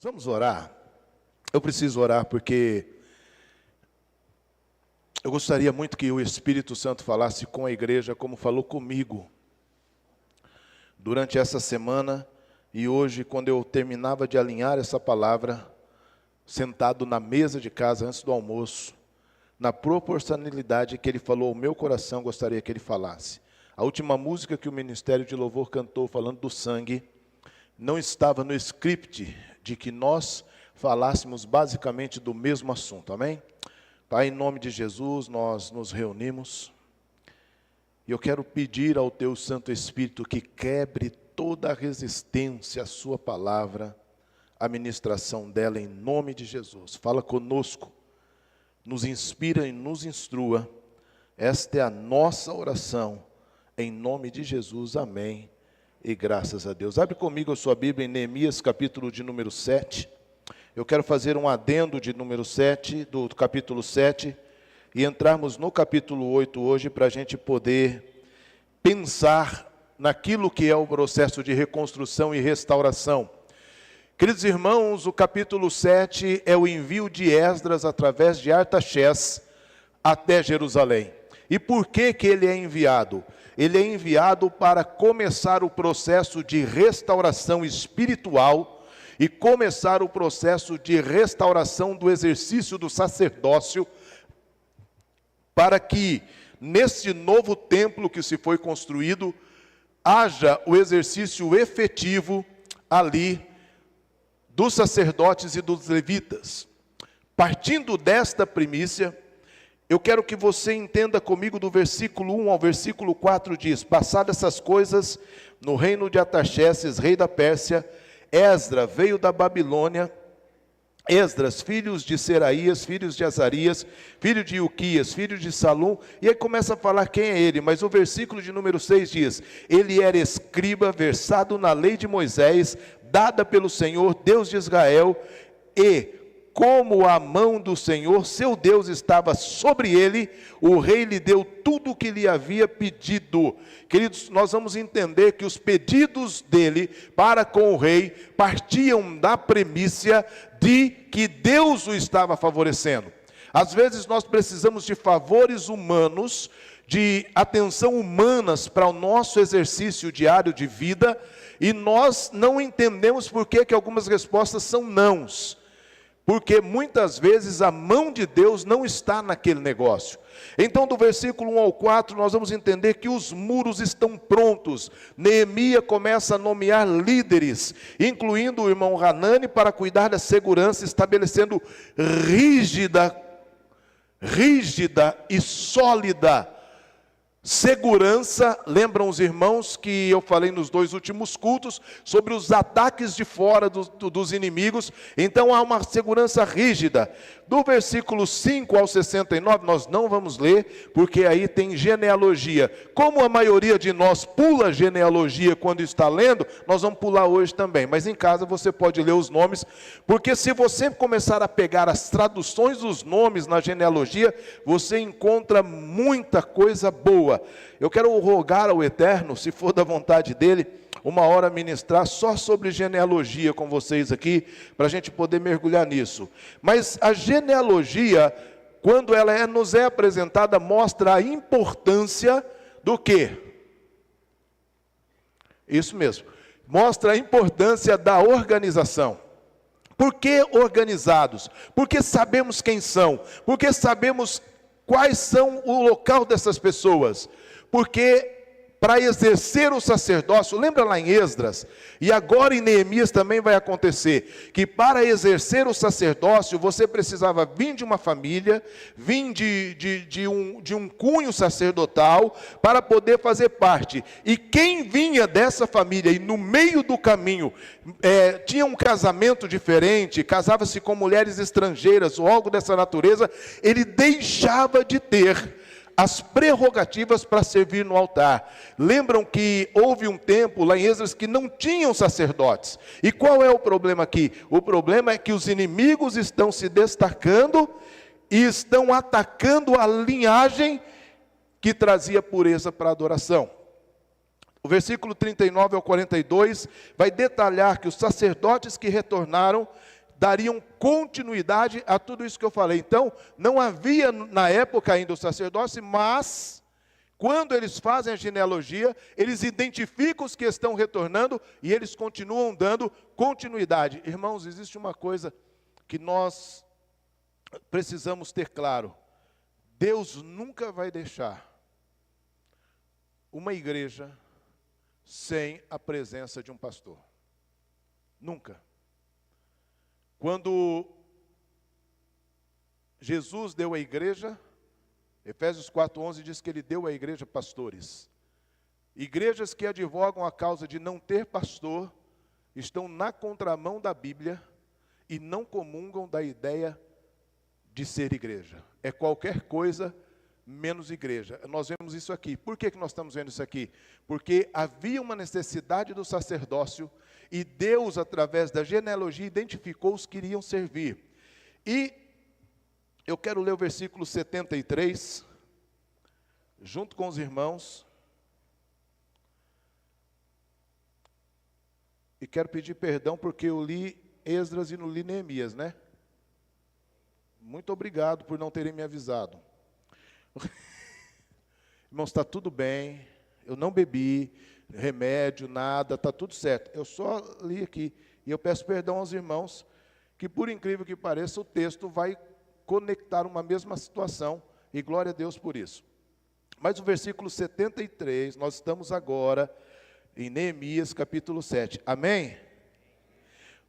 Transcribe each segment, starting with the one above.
Vamos orar? Eu preciso orar porque eu gostaria muito que o Espírito Santo falasse com a igreja como falou comigo durante essa semana e hoje, quando eu terminava de alinhar essa palavra, sentado na mesa de casa antes do almoço, na proporcionalidade que ele falou ao meu coração, gostaria que ele falasse. A última música que o Ministério de Louvor cantou falando do sangue, não estava no script de que nós falássemos basicamente do mesmo assunto, amém? Pai, em nome de Jesus, nós nos reunimos e eu quero pedir ao Teu Santo Espírito que quebre toda a resistência à Sua palavra, a ministração dela em nome de Jesus. Fala conosco, nos inspira e nos instrua, esta é a nossa oração, em nome de Jesus, amém. E graças a Deus. Abre comigo a sua Bíblia em Neemias, capítulo de número 7. Eu quero fazer um adendo de número 7, do capítulo 7, e entrarmos no capítulo 8 hoje, para a gente poder pensar naquilo que é o processo de reconstrução e restauração. Queridos irmãos, o capítulo 7 é o envio de Esdras através de Artaxerxes até Jerusalém. E por que ele é enviado? Ele é enviado para começar o processo de restauração espiritual e começar o processo de restauração do exercício do sacerdócio, para que nesse novo templo que se foi construído, haja o exercício efetivo ali dos sacerdotes e dos levitas. Partindo desta primícia, eu quero que você entenda comigo do versículo 1 ao versículo 4 diz: passadas essas coisas, no reino de Artaxerxes, rei da Pérsia, Esdras veio da Babilônia, Esdras, filhos de Seraías, filhos de Azarias, filho de Ilquias, filho de Salum, e aí começa a falar quem é ele, mas o versículo de número 6 diz: ele era escriba, versado na lei de Moisés, dada pelo Senhor, Deus de Israel, e como a mão do Senhor, seu Deus, estava sobre ele, o rei lhe deu tudo o que lhe havia pedido. Queridos, nós vamos entender que os pedidos dele para com o rei partiam da premissa de que Deus o estava favorecendo. Às vezes nós precisamos de favores humanos, de atenção humanas para o nosso exercício diário de vida, e nós não entendemos por que algumas respostas são nãos. Porque muitas vezes a mão de Deus não está naquele negócio. Então, do versículo 1 ao 4, nós vamos entender que os muros estão prontos. Neemias começa a nomear líderes, incluindo o irmão Hanani, para cuidar da segurança, estabelecendo rígida e sólida segurança. Lembram os irmãos que eu falei nos 2 últimos cultos sobre os ataques de fora dos inimigos? Então há uma segurança rígida. Do versículo 5 ao 69 nós não vamos ler, porque aí tem genealogia. Como a maioria de nós pula genealogia quando está lendo, nós vamos pular hoje também, mas em casa você pode ler os nomes, porque se você começar a pegar as traduções dos nomes na genealogia, você encontra muita coisa boa. Eu quero rogar ao Eterno, se for da vontade dele, uma hora ministrar só sobre genealogia com vocês aqui, para a gente poder mergulhar nisso. Mas a genealogia, quando ela nos é apresentada, mostra a importância do quê? Isso mesmo, mostra a importância da organização. Por que organizados? Porque sabemos quem são, porque sabemos quais são o local dessas pessoas, porque para exercer o sacerdócio, lembra lá em Esdras, e agora em Neemias também vai acontecer, que para exercer o sacerdócio, você precisava vir de uma família, vir de um cunho sacerdotal, para poder fazer parte, e quem vinha dessa família, e no meio do caminho, tinha um casamento diferente, casava-se com mulheres estrangeiras, ou algo dessa natureza, ele deixava de ter as prerrogativas para servir no altar. Lembram que houve um tempo lá em Esdras que não tinham sacerdotes. E qual é o problema aqui? O problema é que os inimigos estão se destacando e estão atacando a linhagem que trazia pureza para a adoração. O versículo 39 ao 42 vai detalhar que os sacerdotes que retornaram dariam continuidade a tudo isso que eu falei. Então, não havia na época ainda o sacerdócio, mas quando eles fazem a genealogia, eles identificam os que estão retornando e eles continuam dando continuidade. Irmãos, existe uma coisa que nós precisamos ter claro: Deus nunca vai deixar uma igreja sem a presença de um pastor. Nunca. Quando Jesus deu à igreja, Efésios 4:11 diz que ele deu à igreja pastores. Igrejas que advogam a causa de não ter pastor estão na contramão da Bíblia e não comungam da ideia de ser igreja. É qualquer coisa menos igreja. Nós vemos isso aqui. Por que nós estamos vendo isso aqui? Porque havia uma necessidade do sacerdócio e Deus, através da genealogia, identificou os que iriam servir. E eu quero ler o versículo 73, junto com os irmãos. E quero pedir perdão porque eu li Esdras e não li Neemias, né? Muito obrigado por não terem me avisado. Irmãos, está tudo bem, eu não bebi remédio, nada, está tudo certo. Eu só li aqui, e eu peço perdão aos irmãos, que por incrível que pareça, o texto vai conectar uma mesma situação, e glória a Deus por isso. Mas o versículo 73, nós estamos agora em Neemias capítulo 7, amém?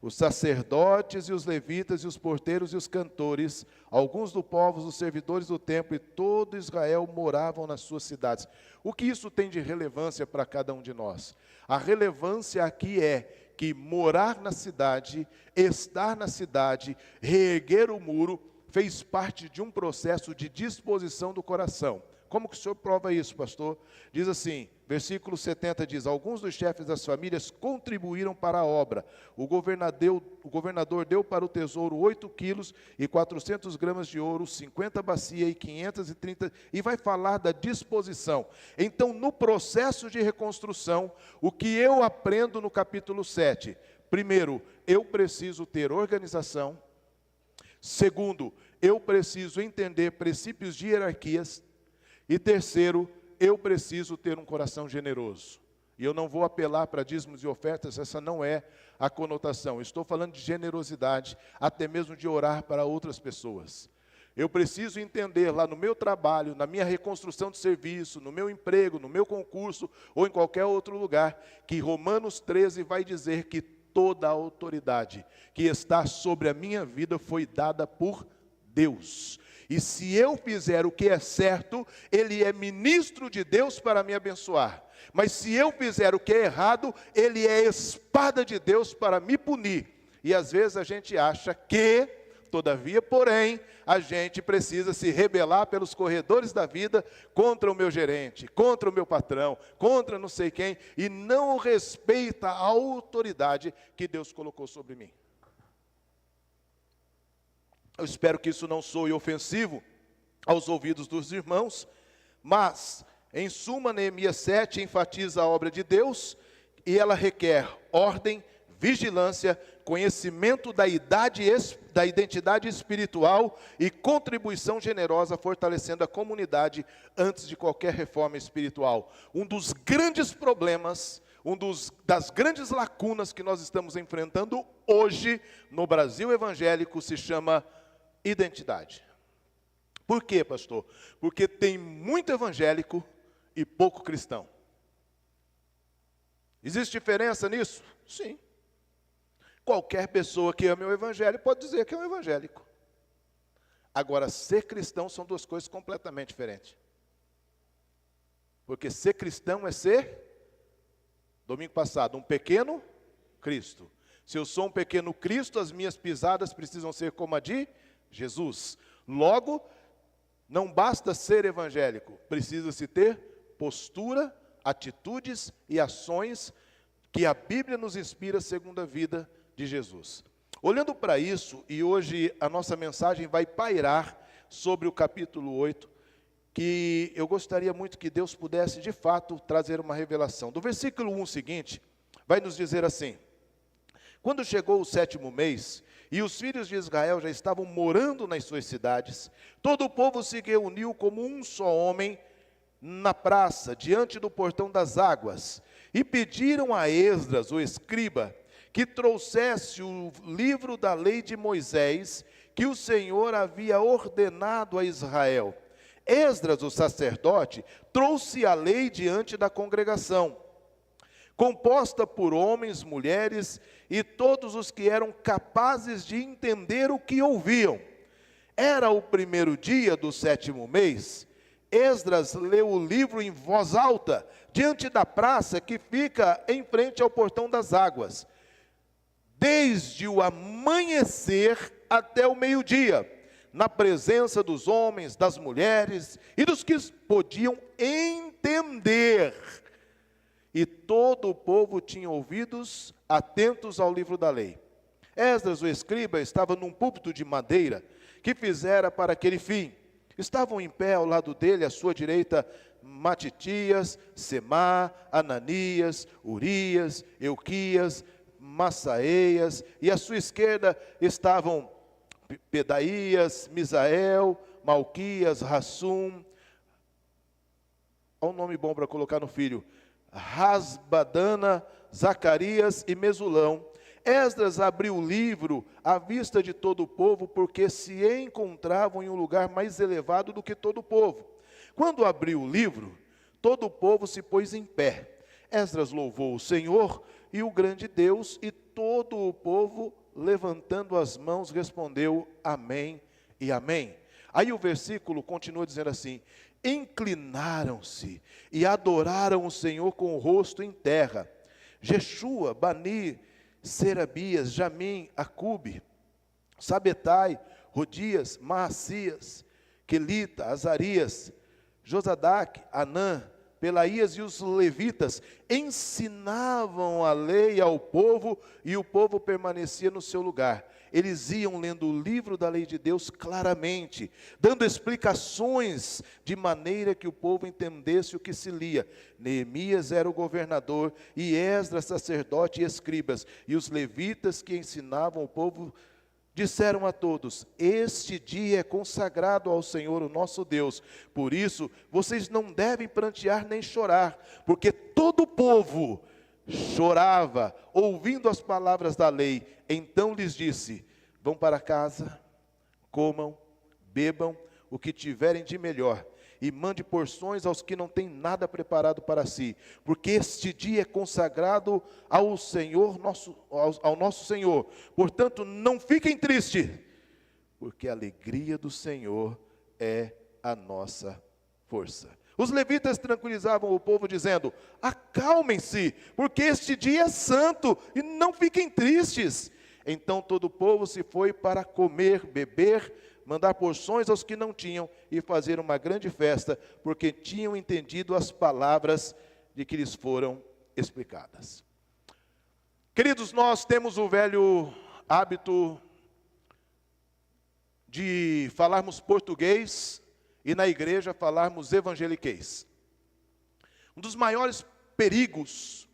Os sacerdotes e os levitas e os porteiros e os cantores, alguns do povo, os servidores do templo e todo Israel moravam nas suas cidades. O que isso tem de relevância para cada um de nós? A relevância aqui é que morar na cidade, estar na cidade, reerguer o muro, fez parte de um processo de disposição do coração. Como que o senhor prova isso, pastor? Diz assim, versículo 70 diz: alguns dos chefes das famílias contribuíram para a obra. O governador deu para o tesouro 8 quilos e 400 gramas de ouro, 50 bacias e 530, e vai falar da disposição. Então, no processo de reconstrução, o que eu aprendo no capítulo 7? Primeiro, eu preciso ter organização. Segundo, eu preciso entender princípios de hierarquias. E terceiro, eu preciso ter um coração generoso. E eu não vou apelar para dízimos e ofertas, essa não é a conotação. Estou falando de generosidade, até mesmo de orar para outras pessoas. Eu preciso entender lá no meu trabalho, na minha reconstrução de serviço, no meu emprego, no meu concurso, ou em qualquer outro lugar, que Romanos 13 vai dizer que toda a autoridade que está sobre a minha vida foi dada por Deus. E se eu fizer o que é certo, Ele é ministro de Deus para me abençoar. Mas se eu fizer o que é errado, Ele é espada de Deus para me punir. E às vezes a gente acha que, todavia, porém, a gente precisa se rebelar pelos corredores da vida contra o meu gerente, contra o meu patrão, contra não sei quem, e não respeita a autoridade que Deus colocou sobre mim. Eu espero que isso não soe ofensivo aos ouvidos dos irmãos, mas, em suma, Neemias 7 enfatiza a obra de Deus e ela requer ordem, vigilância, conhecimento da identidade espiritual e contribuição generosa, fortalecendo a comunidade antes de qualquer reforma espiritual. Um dos grandes problemas, das grandes lacunas que nós estamos enfrentando hoje no Brasil evangélico se chama identidade. Por quê, pastor? Porque tem muito evangélico e pouco cristão. Existe diferença nisso? Sim. Qualquer pessoa que ame o evangelho pode dizer que é um evangélico. Agora, ser cristão são duas coisas completamente diferentes. Porque ser cristão é ser, domingo passado, um pequeno Cristo. Se eu sou um pequeno Cristo, as minhas pisadas precisam ser como a de Jesus. Logo, não basta ser evangélico, precisa-se ter postura, atitudes e ações que a Bíblia nos inspira segundo a vida de Jesus. Olhando para isso, e hoje a nossa mensagem vai pairar sobre o capítulo 8, que eu gostaria muito que Deus pudesse, de fato, trazer uma revelação. Do versículo 1 seguinte, vai nos dizer assim: quando chegou o 7º mês, e os filhos de Israel já estavam morando nas suas cidades, todo o povo se reuniu como um só homem na praça, diante do portão das águas, e pediram a Esdras, o escriba, que trouxesse o livro da lei de Moisés, que o Senhor havia ordenado a Israel. Esdras, o sacerdote, trouxe a lei diante da congregação, composta por homens, mulheres e todos os que eram capazes de entender o que ouviam. Era o 1º dia do 7º mês. Esdras leu o livro em voz alta, diante da praça que fica em frente ao portão das águas, desde o amanhecer até o meio-dia, na presença dos homens, das mulheres e dos que podiam entender. E todo o povo tinha ouvidos atentos ao livro da lei. Esdras, o escriba, estava num púlpito de madeira que fizera para aquele fim. Estavam em pé ao lado dele, à sua direita, Matitias, Semá, Ananias, Urias, Euquias, Massaeias, e à sua esquerda estavam Pedaías, Misael, Malquias, Rassum. Olha um nome bom para colocar no filho: Rasbadana, Zacarias e Mesulão. Esdras abriu o livro à vista de todo o povo, porque se encontravam em um lugar mais elevado do que todo o povo. Quando abriu o livro, todo o povo se pôs em pé. Esdras louvou o Senhor e o grande Deus, e todo o povo, levantando as mãos, respondeu: amém e amém. Aí o versículo continua dizendo assim: inclinaram-se e adoraram o Senhor com o rosto em terra. Jeshua, Bani, Serabias, Jamim, Acube, Sabetai, Rodias, Maacias, Quelita, Azarias, Josadac, Anã, Pelaías e os levitas ensinavam a lei ao povo, e o povo permanecia no seu lugar. Eles iam lendo o livro da lei de Deus claramente, dando explicações de maneira que o povo entendesse o que se lia. Neemias era o governador, e Esdras, sacerdote e escribas, e os levitas que ensinavam o povo disseram a todos: este dia é consagrado ao Senhor, o nosso Deus. Por isso, vocês não devem prantear nem chorar, porque todo o povo chorava, ouvindo as palavras da lei. Então lhes disse: vão para casa, comam, bebam o que tiverem de melhor, e mande porções aos que não têm nada preparado para si, porque este dia é consagrado ao Senhor, ao nosso Senhor. Portanto, não fiquem tristes, porque a alegria do Senhor é a nossa força. Os levitas tranquilizavam o povo, dizendo: acalmem-se, porque este dia é santo, e não fiquem tristes. Então todo o povo se foi para comer, beber, mandar porções aos que não tinham, e fazer uma grande festa, porque tinham entendido as palavras de que lhes foram explicadas. Queridos, nós temos o velho hábito de falarmos português e na igreja falarmos evangeliquez. Um dos maiores perigos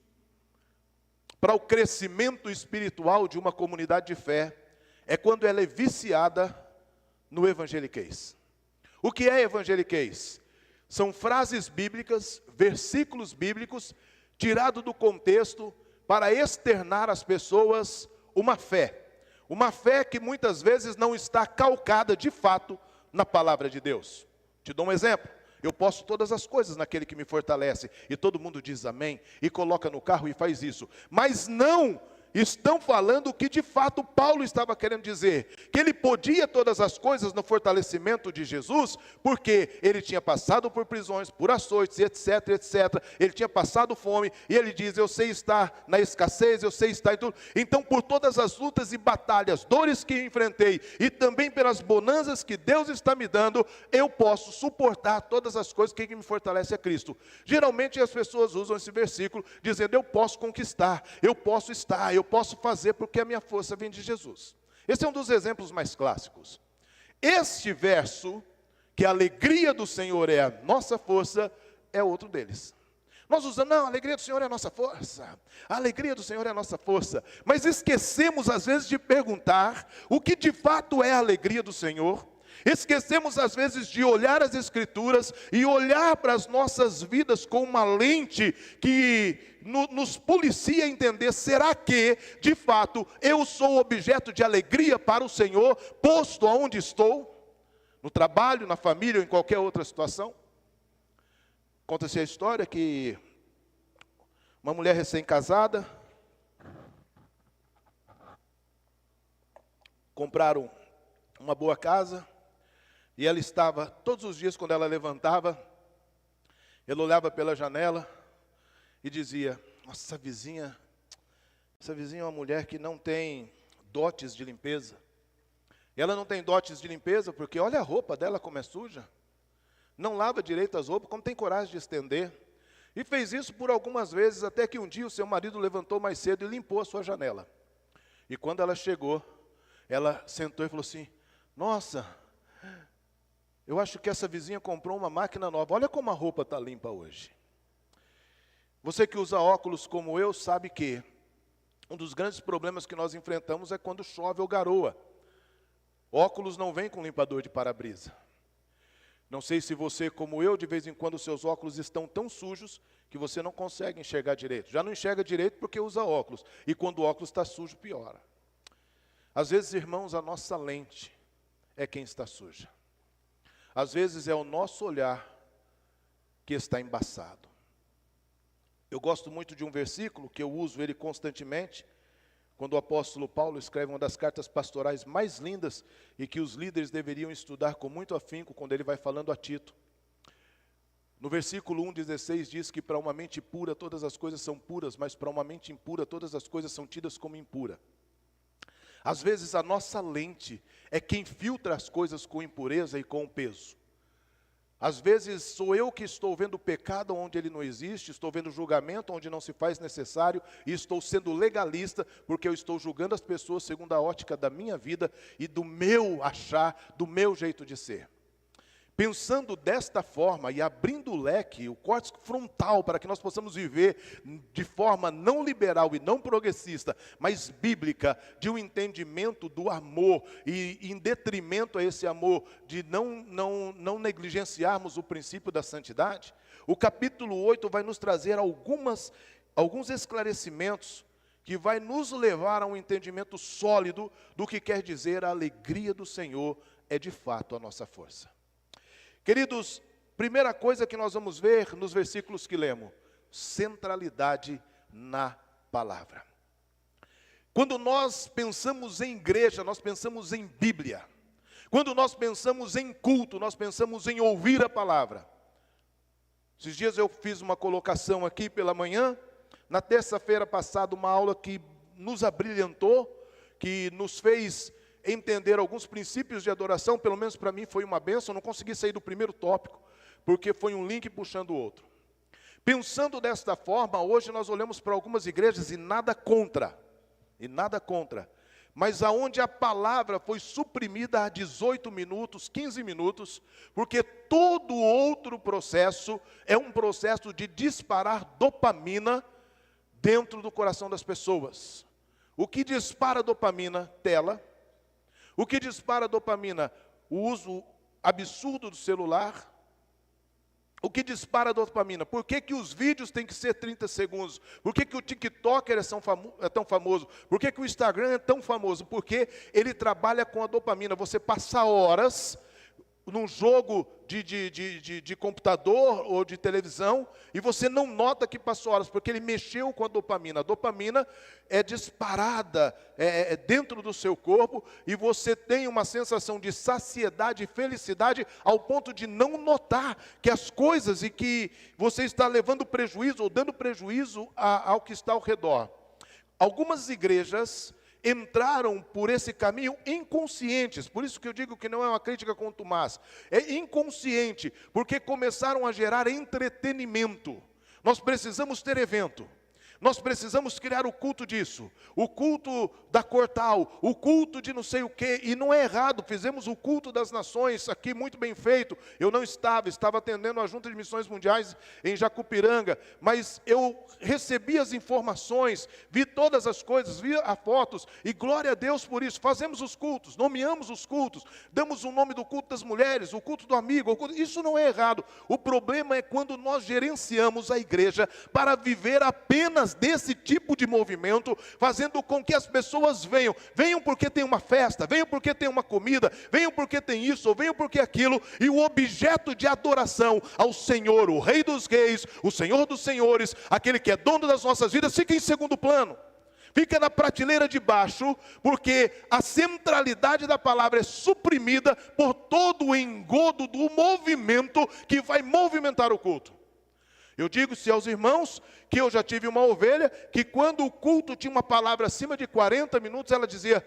para o crescimento espiritual de uma comunidade de fé é quando ela é viciada no evangeliquez. O que é evangeliquez? São frases bíblicas, versículos bíblicos, tirados do contexto para externar às pessoas uma fé que muitas vezes não está calcada de fato na palavra de Deus. Te dou um exemplo: eu posso todas as coisas naquele que me fortalece, e todo mundo diz amém, e coloca no carro e faz isso, mas não estão falando o que de fato Paulo estava querendo dizer, que ele podia todas as coisas no fortalecimento de Jesus, porque ele tinha passado por prisões, por açoites, etc, etc, ele tinha passado fome, e ele diz: eu sei estar na escassez, eu sei estar em tudo. Então, por todas as lutas e batalhas, dores que enfrentei, e também pelas bonanças que Deus está me dando, eu posso suportar todas as coisas. Quem me fortalece é Cristo. Geralmente as pessoas usam esse versículo dizendo: eu posso conquistar, eu posso estar, eu posso fazer, porque a minha força vem de Jesus. Esse é um dos exemplos mais clássicos. Este verso que a alegria do Senhor é a nossa força, é outro deles. Nós usamos, não, a alegria do Senhor é a nossa força, a alegria do Senhor é a nossa força, mas esquecemos às vezes de perguntar o que de fato é a alegria do Senhor. Esquecemos às vezes de olhar as Escrituras e olhar para as nossas vidas com uma lente que nos policia a entender, será que de fato eu sou objeto de alegria para o Senhor, posto aonde estou? No trabalho, na família ou em qualquer outra situação? Conta-se a história que uma mulher recém-casada compraram uma boa casa e ela estava, todos os dias quando ela levantava, ela olhava pela janela e dizia, nossa, essa vizinha é uma mulher que não tem dotes de limpeza. E ela não tem dotes de limpeza porque olha a roupa dela como é suja. Não lava direito as roupas, como tem coragem de estender. E fez isso por algumas vezes, até que um dia o seu marido levantou mais cedo e limpou a sua janela. E quando ela chegou, ela sentou e falou assim, nossa, eu acho que essa vizinha comprou uma máquina nova, olha como a roupa está limpa hoje. Você que usa óculos como eu, sabe que um dos grandes problemas que nós enfrentamos é quando chove ou garoa. Óculos não vem com limpador de para-brisa. Não sei se você, como eu, de vez em quando os seus óculos estão tão sujos que você não consegue enxergar direito. Já não enxerga direito porque usa óculos. E quando o óculos está sujo, piora. Às vezes, irmãos, a nossa lente é quem está suja. Às vezes é o nosso olhar que está embaçado. Eu gosto muito de um versículo, que eu uso ele constantemente, quando o apóstolo Paulo escreve uma das cartas pastorais mais lindas e que os líderes deveriam estudar com muito afinco quando ele vai falando a Tito. No versículo 1,16 diz que para uma mente pura todas as coisas são puras, mas para uma mente impura todas as coisas são tidas como impura. Às vezes a nossa lente é quem filtra as coisas com impureza e com peso. Às vezes sou eu que estou vendo o pecado onde ele não existe, estou vendo julgamento onde não se faz necessário, e estou sendo legalista, porque eu estou julgando as pessoas segundo a ótica da minha vida e do meu achar, do meu jeito de ser. Pensando desta forma e abrindo o leque, o córtex frontal, para que nós possamos viver de forma não liberal e não progressista, mas bíblica, de um entendimento do amor, e em detrimento a esse amor, de não negligenciarmos o princípio da santidade, o capítulo 8 vai nos trazer alguns esclarecimentos que vai nos levar a um entendimento sólido do que quer dizer a alegria do Senhor é de fato a nossa força. Queridos, primeira coisa que nós vamos ver nos versículos que lemos, centralidade na palavra. Quando nós pensamos em igreja, nós pensamos em Bíblia. Quando nós pensamos em culto, nós pensamos em ouvir a palavra. Esses dias eu fiz uma colocação aqui pela manhã, na terça-feira passada, uma aula que nos abrilhantou, que nos fez entender alguns princípios de adoração, pelo menos para mim foi uma bênção, eu não consegui sair do primeiro tópico, porque foi um link puxando o outro. Pensando desta forma, hoje nós olhamos para algumas igrejas e nada contra, mas aonde a palavra foi suprimida a 18 minutos, 15 minutos, porque todo outro processo é um processo de disparar dopamina dentro do coração das pessoas. O que dispara dopamina? Tela. O que dispara dopamina? O uso absurdo do celular. O que dispara dopamina? Por que os vídeos têm que ser 30 segundos? Por que o TikToker é tão famoso? Por que o Instagram é tão famoso? Porque ele trabalha com a dopamina. Você passa horas num jogo de computador ou de televisão, e você não nota que passou horas, porque ele mexeu com a dopamina. A dopamina é disparada dentro do seu corpo, e você tem uma sensação de saciedade e felicidade, ao ponto de não notar que as coisas e que você está levando prejuízo, ou dando prejuízo ao que está ao redor. Algumas igrejas entraram por esse caminho inconscientes, por isso que eu digo que não é uma crítica contumaz, é inconsciente, porque começaram a gerar entretenimento. Nós precisamos ter evento, Nós precisamos criar o culto disso, o culto da cor tal, o culto de não sei o quê, e não é errado, fizemos o culto das nações aqui muito bem feito. Eu não estava atendendo a Junta de Missões Mundiais em Jacupiranga, mas eu recebi as informações, vi todas as coisas, vi as fotos, e glória a Deus por isso. Fazemos os cultos, nomeamos os cultos, damos o nome do culto das mulheres, o culto do amigo, isso não é errado. O problema é quando nós gerenciamos a igreja para viver apenas desse tipo de movimento, fazendo com que as pessoas venham porque tem uma festa, venham porque tem uma comida, venham porque tem isso, ou venham porque aquilo, e o objeto de adoração ao Senhor, o Rei dos Reis, o Senhor dos Senhores, aquele que é dono das nossas vidas, fica em segundo plano. Fica na prateleira de baixo, porque a centralidade da palavra é suprimida por todo o engodo do movimento que vai movimentar o culto. Eu digo-se aos irmãos que eu já tive uma ovelha, que quando o culto tinha uma palavra acima de 40 minutos, ela dizia,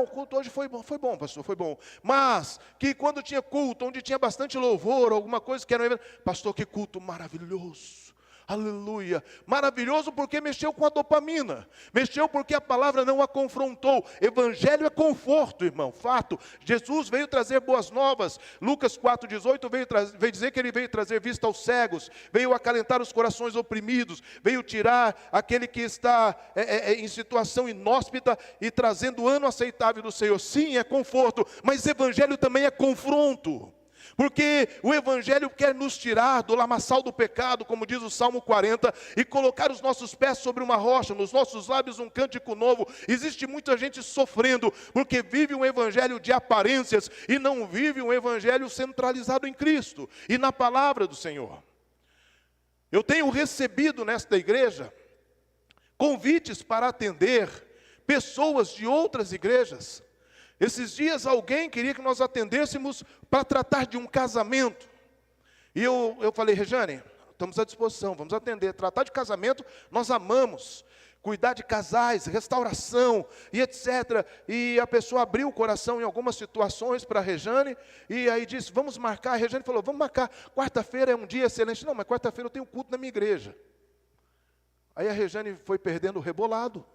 o culto hoje foi bom, pastor, foi bom. Mas, que quando tinha culto, onde tinha bastante louvor, alguma coisa que era, pastor, que culto maravilhoso. Aleluia, maravilhoso porque mexeu com a dopamina, mexeu porque a palavra não a confrontou. Evangelho é conforto, irmão, fato. Jesus veio trazer boas novas. Lucas 4,18 veio dizer que ele veio trazer vista aos cegos, veio acalentar os corações oprimidos, veio tirar aquele que está em situação inóspita e trazendo o ano aceitável do Senhor. Sim, é conforto, mas evangelho também é confronto. Porque o Evangelho quer nos tirar do lamaçal do pecado, como diz o Salmo 40, e colocar os nossos pés sobre uma rocha, nos nossos lábios um cântico novo. Existe muita gente sofrendo, porque vive um Evangelho de aparências, e não vive um Evangelho centralizado em Cristo, e na palavra do Senhor. Eu tenho recebido nesta igreja, convites para atender pessoas de outras igrejas. Esses dias alguém queria que nós atendêssemos para tratar de um casamento. E eu falei, Rejane, estamos à disposição, vamos atender. Tratar de casamento, nós amamos. Cuidar de casais, restauração e etc. E a pessoa abriu o coração em algumas situações para a Rejane. E aí disse, vamos marcar. A Rejane falou, vamos marcar. Quarta-feira é um dia excelente. Não, mas quarta-feira eu tenho culto na minha igreja. Aí a Rejane foi perdendo o rebolado.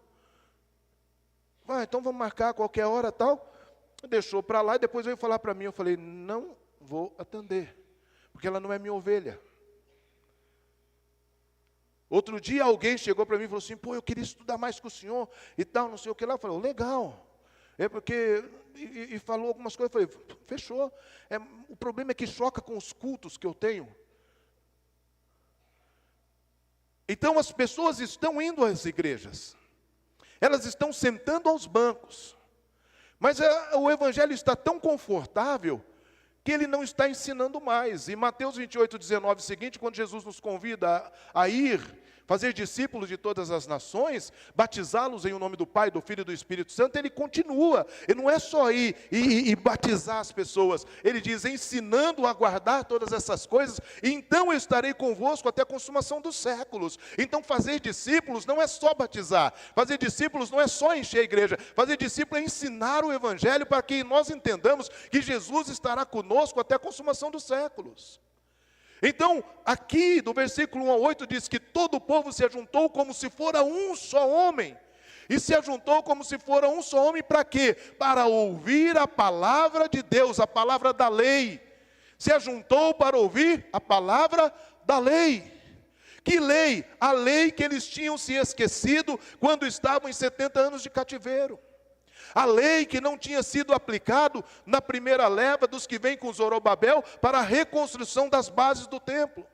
Então vamos marcar a qualquer hora tal. Deixou para lá e depois veio falar para mim. Eu falei, não vou atender, porque ela não é minha ovelha. Outro dia alguém chegou para mim e falou assim, eu queria estudar mais com o senhor e tal, não sei o que lá. Eu falei, legal. É porque, e falou algumas coisas, eu falei, fechou. O problema é que choca com os cultos que eu tenho. Então as pessoas estão indo às igrejas. Elas estão sentando aos bancos. Mas o Evangelho está tão confortável que ele não está ensinando mais. Em Mateus 28:19 seguinte, quando Jesus nos convida a ir, fazer discípulos de todas as nações, batizá-los em o nome do Pai, do Filho e do Espírito Santo, ele continua. Ele não é só ir e batizar as pessoas. Ele diz, ensinando a guardar todas essas coisas, então eu estarei convosco até a consumação dos séculos. Então fazer discípulos não é só batizar. Fazer discípulos não é só encher a igreja. Fazer discípulo é ensinar o Evangelho para que nós entendamos que Jesus estará conosco até a consumação dos séculos. Então, aqui do versículo 1 ao 8 diz que todo o povo se ajuntou como se fora um só homem. E se ajuntou como se fora um só homem para quê? Para ouvir a palavra de Deus, a palavra da lei. Se ajuntou para ouvir a palavra da lei. Que lei? A lei que eles tinham se esquecido quando estavam em 70 anos de cativeiro. A lei que não tinha sido aplicado na primeira leva dos que vêm com Zorobabel para a reconstrução das bases do templo.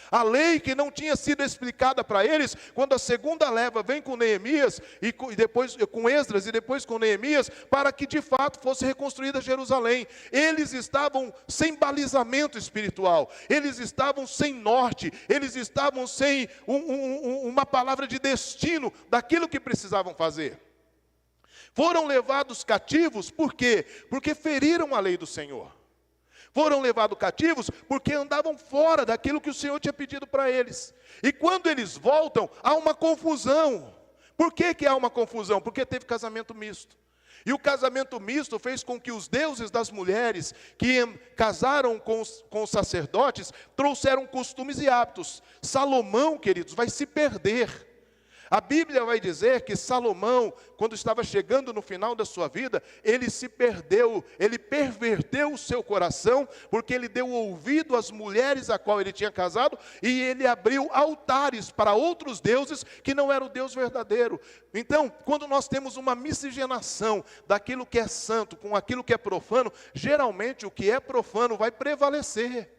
A lei que não tinha sido explicada para eles quando a segunda leva vem com Neemias e depois com Esdras e depois com Neemias para que de fato fosse reconstruída Jerusalém. Eles estavam sem balizamento espiritual, eles estavam sem norte, eles estavam sem uma palavra de destino daquilo que precisavam fazer. Foram levados cativos, por quê? Porque feriram a lei do Senhor. Foram levados cativos porque andavam fora daquilo que o Senhor tinha pedido para eles. E quando eles voltam, há uma confusão. Por que há uma confusão? Porque teve casamento misto. E o casamento misto fez com que os deuses das mulheres que casaram com os sacerdotes trouxeram costumes e hábitos. Salomão, queridos, vai se perder. A Bíblia vai dizer que Salomão, quando estava chegando no final da sua vida, ele se perdeu, ele perverteu o seu coração, porque ele deu ouvido às mulheres a qual ele tinha casado, e ele abriu altares para outros deuses que não era o Deus verdadeiro. Então, quando nós temos uma miscigenação daquilo que é santo com aquilo que é profano, geralmente o que é profano vai prevalecer.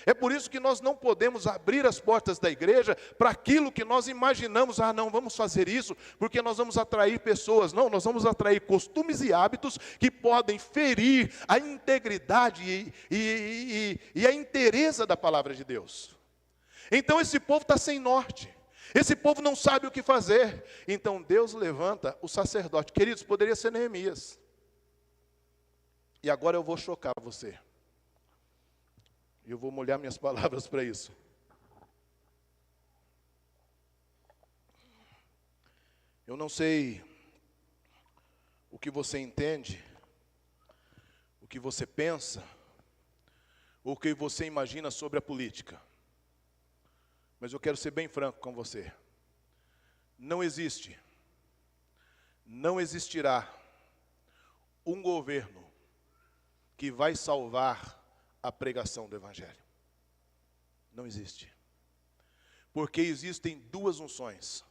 É por isso que nós não podemos abrir as portas da igreja para aquilo que nós imaginamos, não, vamos fazer isso, porque nós vamos atrair pessoas. Não, nós vamos atrair costumes e hábitos que podem ferir a integridade e a inteireza da palavra de Deus. Então esse povo está sem norte, esse povo não sabe o que fazer. Então Deus levanta o sacerdote. Queridos, poderia ser Neemias. E agora eu vou chocar você. E eu vou molhar minhas palavras para isso. Eu não sei o que você entende, o que você pensa, ou o que você imagina sobre a política. Mas eu quero ser bem franco com você. Não existe, não existirá um governo que vai salvar a pregação do Evangelho. Não existe. Porque existem duas unções.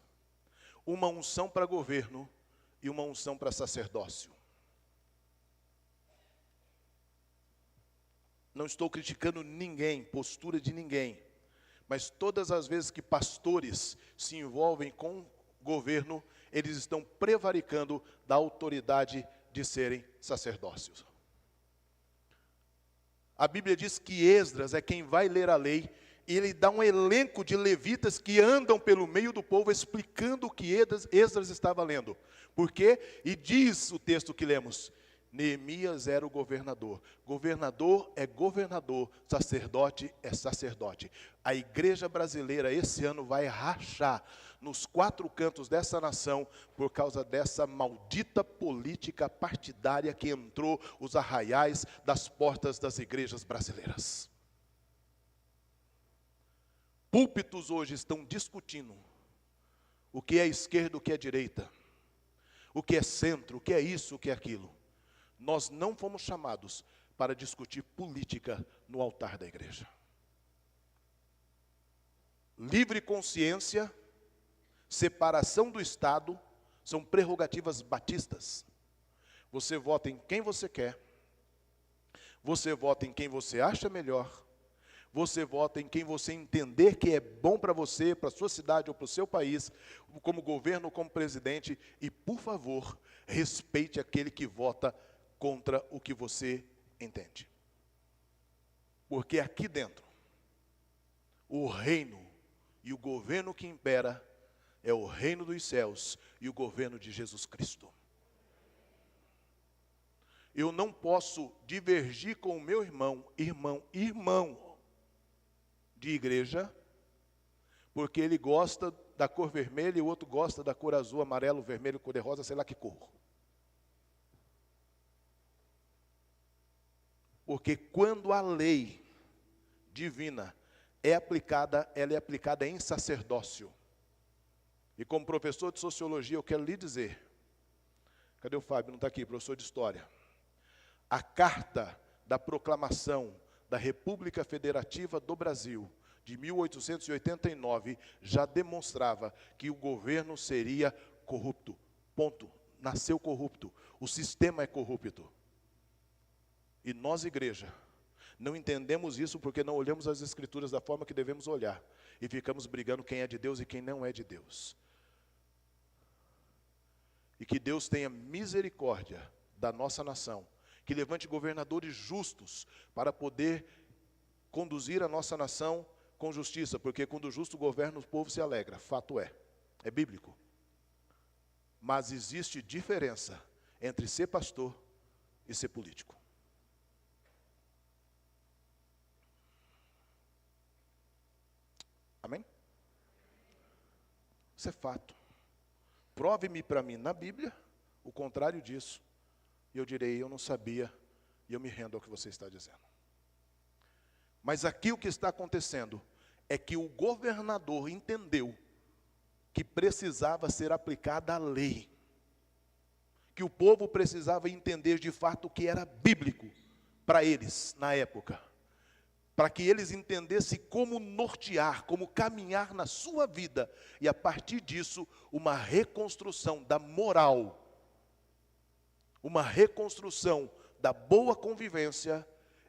Uma unção para governo e uma unção para sacerdócio. Não estou criticando ninguém, postura de ninguém. Mas todas as vezes que pastores se envolvem com governo, eles estão prevaricando da autoridade de serem sacerdócios. A Bíblia diz que Esdras é quem vai ler a lei, e ele dá um elenco de levitas que andam pelo meio do povo, explicando o que Esdras estava lendo. Por quê? E diz o texto que lemos, Neemias era o governador. Governador é governador, sacerdote é sacerdote. A igreja brasileira esse ano vai rachar nos quatro cantos dessa nação por causa dessa maldita política partidária que entrou os arraiais das portas das igrejas brasileiras. Púlpitos hoje estão discutindo o que é esquerda, o que é direita, o que é centro, o que é isso, o que é aquilo. Nós não fomos chamados para discutir política no altar da igreja. Livre consciência, separação do Estado, são prerrogativas batistas. Você vota em quem você quer, você vota em quem você acha melhor, você vota em quem você entender que é bom para você, para a sua cidade ou para o seu país, como governo ou como presidente, e por favor, respeite aquele que vota contra o que você entende. Porque aqui dentro, o reino e o governo que impera é o reino dos céus e o governo de Jesus Cristo. Eu não posso divergir com o meu irmão de igreja, porque ele gosta da cor vermelha e o outro gosta da cor azul, amarelo, vermelho, cor de rosa, sei lá que cor. Porque quando a lei divina é aplicada, ela é aplicada em sacerdócio. E como professor de sociologia, eu quero lhe dizer, cadê o Fábio? Não está aqui, professor de história. A carta da proclamação da República Federativa do Brasil, de 1889, já demonstrava que o governo seria corrupto. Ponto. Nasceu corrupto. O sistema é corrupto. E nós, igreja, não entendemos isso porque não olhamos as Escrituras da forma que devemos olhar. E ficamos brigando quem é de Deus e quem não é de Deus. E que Deus tenha misericórdia da nossa nação. Que levante governadores justos para poder conduzir a nossa nação com justiça. Porque quando o justo governa, o povo se alegra. Fato é. É bíblico. Mas existe diferença entre ser pastor e ser político. Amém? Isso é fato. Prove-me para mim na Bíblia o contrário disso. E eu direi, eu não sabia, e eu me rendo ao que você está dizendo. Mas aqui o que está acontecendo é que o governador entendeu que precisava ser aplicada a lei, que o povo precisava entender de fato o que era bíblico para eles na época, para que eles entendessem como nortear, como caminhar na sua vida, e a partir disso, uma reconstrução da moral, uma reconstrução da boa convivência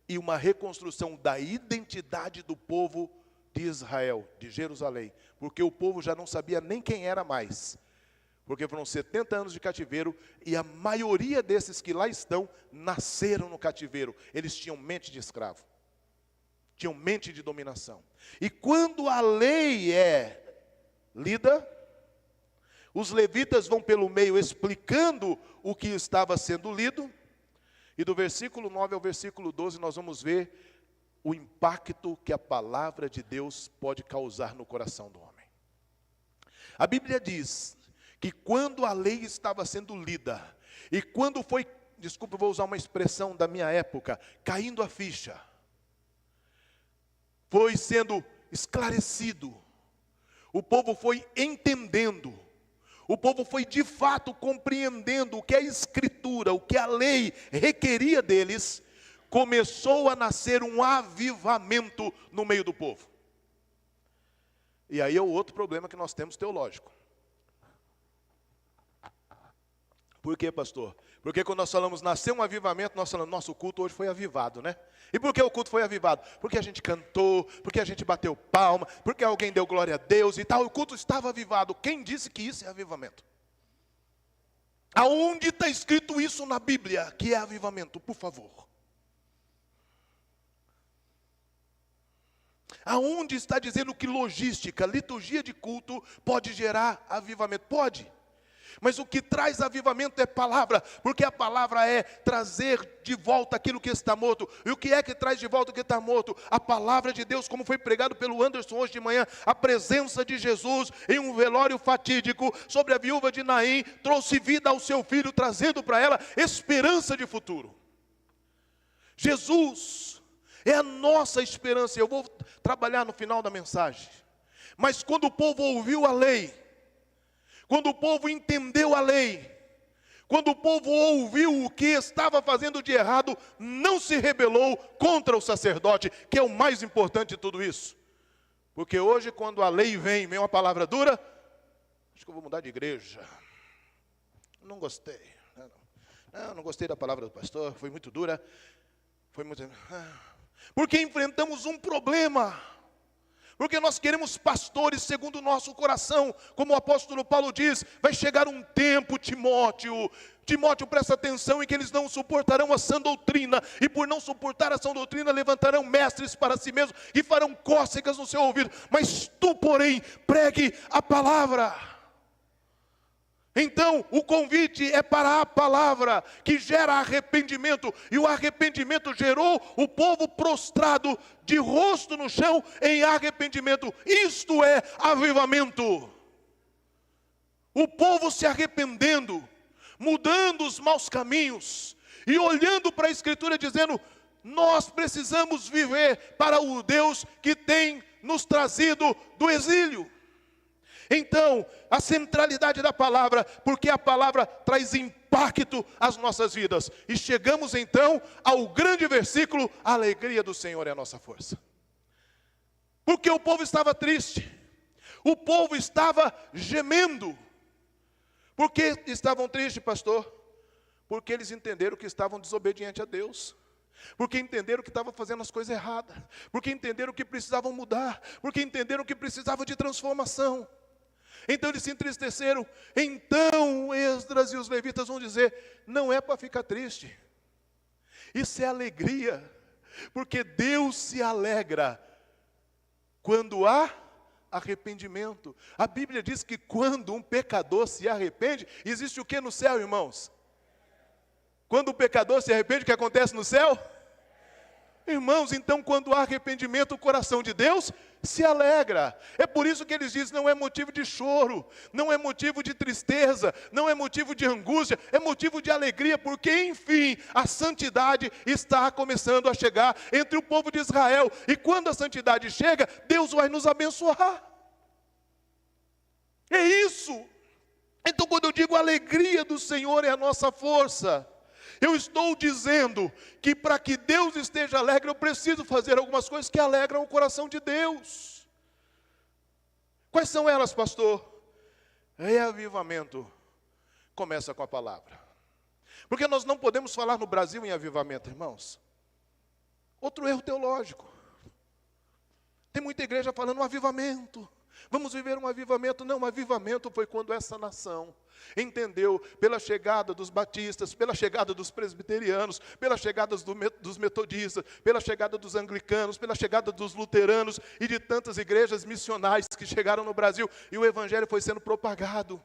e uma reconstrução da identidade do povo de Israel, de Jerusalém, porque o povo já não sabia nem quem era mais, porque foram 70 anos de cativeiro, e a maioria desses que lá estão, nasceram no cativeiro, eles tinham mente de escravo, tinham mente de dominação, e quando a lei é lida, os levitas vão pelo meio explicando o que estava sendo lido, e do versículo 9 ao versículo 12 nós vamos ver o impacto que a palavra de Deus pode causar no coração do homem. A Bíblia diz que quando a lei estava sendo lida, e quando foi, desculpa, eu vou usar uma expressão da minha época, caindo a ficha, foi sendo esclarecido, o povo foi entendendo, o povo foi de fato compreendendo o que a Escritura, o que a lei requeria deles, começou a nascer um avivamento no meio do povo. E aí é o outro problema que nós temos teológico. Por quê, pastor? Porque quando nós falamos nascer um avivamento, nós falamos, nosso culto hoje foi avivado, né? E por que o culto foi avivado? Porque a gente cantou, porque a gente bateu palma, porque alguém deu glória a Deus e tal, o culto estava avivado. Quem disse que isso é avivamento? Aonde está escrito isso na Bíblia, que é avivamento, por favor? Aonde está dizendo que logística, liturgia de culto pode gerar avivamento? Pode. Mas o que traz avivamento é palavra, porque a palavra é trazer de volta aquilo que está morto. E o que é que traz de volta o que está morto? A palavra de Deus, como foi pregado pelo Anderson hoje de manhã, a presença de Jesus em um velório fatídico sobre a viúva de Naim, trouxe vida ao seu filho, trazendo para ela esperança de futuro. Jesus é a nossa esperança. Eu vou trabalhar no final da mensagem. Mas quando o povo ouviu a lei, quando o povo entendeu a lei, quando o povo ouviu o que estava fazendo de errado, não se rebelou contra o sacerdote, que é o mais importante de tudo isso. Porque hoje, quando a lei vem uma palavra dura, acho que eu vou mudar de igreja. Não gostei. Não gostei da palavra do pastor, foi muito dura. Foi muito... Porque enfrentamos um problema. Porque nós queremos pastores segundo o nosso coração. Como o apóstolo Paulo diz, vai chegar um tempo, Timóteo, presta atenção, em que eles não suportarão a sã doutrina. E por não suportar a sã doutrina, levantarão mestres para si mesmos e farão cócegas no seu ouvido. Mas tu, porém, pregue a palavra. Então, o convite é para a palavra, que gera arrependimento, e o arrependimento gerou o povo prostrado, de rosto no chão, em arrependimento. Isto é avivamento. O povo se arrependendo, mudando os maus caminhos, e olhando para a Escritura dizendo, nós precisamos viver para o Deus que tem nos trazido do exílio. Então, a centralidade da palavra, porque a palavra traz impacto às nossas vidas. E chegamos então ao grande versículo, a alegria do Senhor é a nossa força. Porque o povo estava triste, o povo estava gemendo. Por que estavam tristes, pastor? Porque eles entenderam que estavam desobedientes a Deus. Porque entenderam que estavam fazendo as coisas erradas. Porque entenderam que precisavam mudar. Porque entenderam que precisavam de transformação. Então eles se entristeceram. Então Esdras e os levitas vão dizer, não é para ficar triste. Isso é alegria. Porque Deus se alegra quando há arrependimento. A Bíblia diz que quando um pecador se arrepende, existe o que no céu, irmãos? Quando o pecador se arrepende, o que acontece no céu? Irmãos, então quando há arrependimento, o coração de Deus se alegra. É por isso que eles dizem, não é motivo de choro, não é motivo de tristeza, não é motivo de angústia, é motivo de alegria, porque enfim, a santidade está começando a chegar entre o povo de Israel. E quando a santidade chega, Deus vai nos abençoar. É isso. Então, quando eu digo a alegria do Senhor é a nossa força, eu estou dizendo que para que Deus esteja alegre, eu preciso fazer algumas coisas que alegram o coração de Deus. Quais são elas, pastor? Reavivamento começa com a palavra. Porque nós não podemos falar no Brasil em avivamento, irmãos. Outro erro teológico. Tem muita igreja falando um avivamento. Vamos viver um avivamento. Não, um avivamento foi quando essa nação entendeu, pela chegada dos batistas, pela chegada dos presbiterianos, pela chegada dos metodistas, pela chegada dos anglicanos, pela chegada dos luteranos e de tantas igrejas missionais que chegaram no Brasil, e o evangelho foi sendo propagado.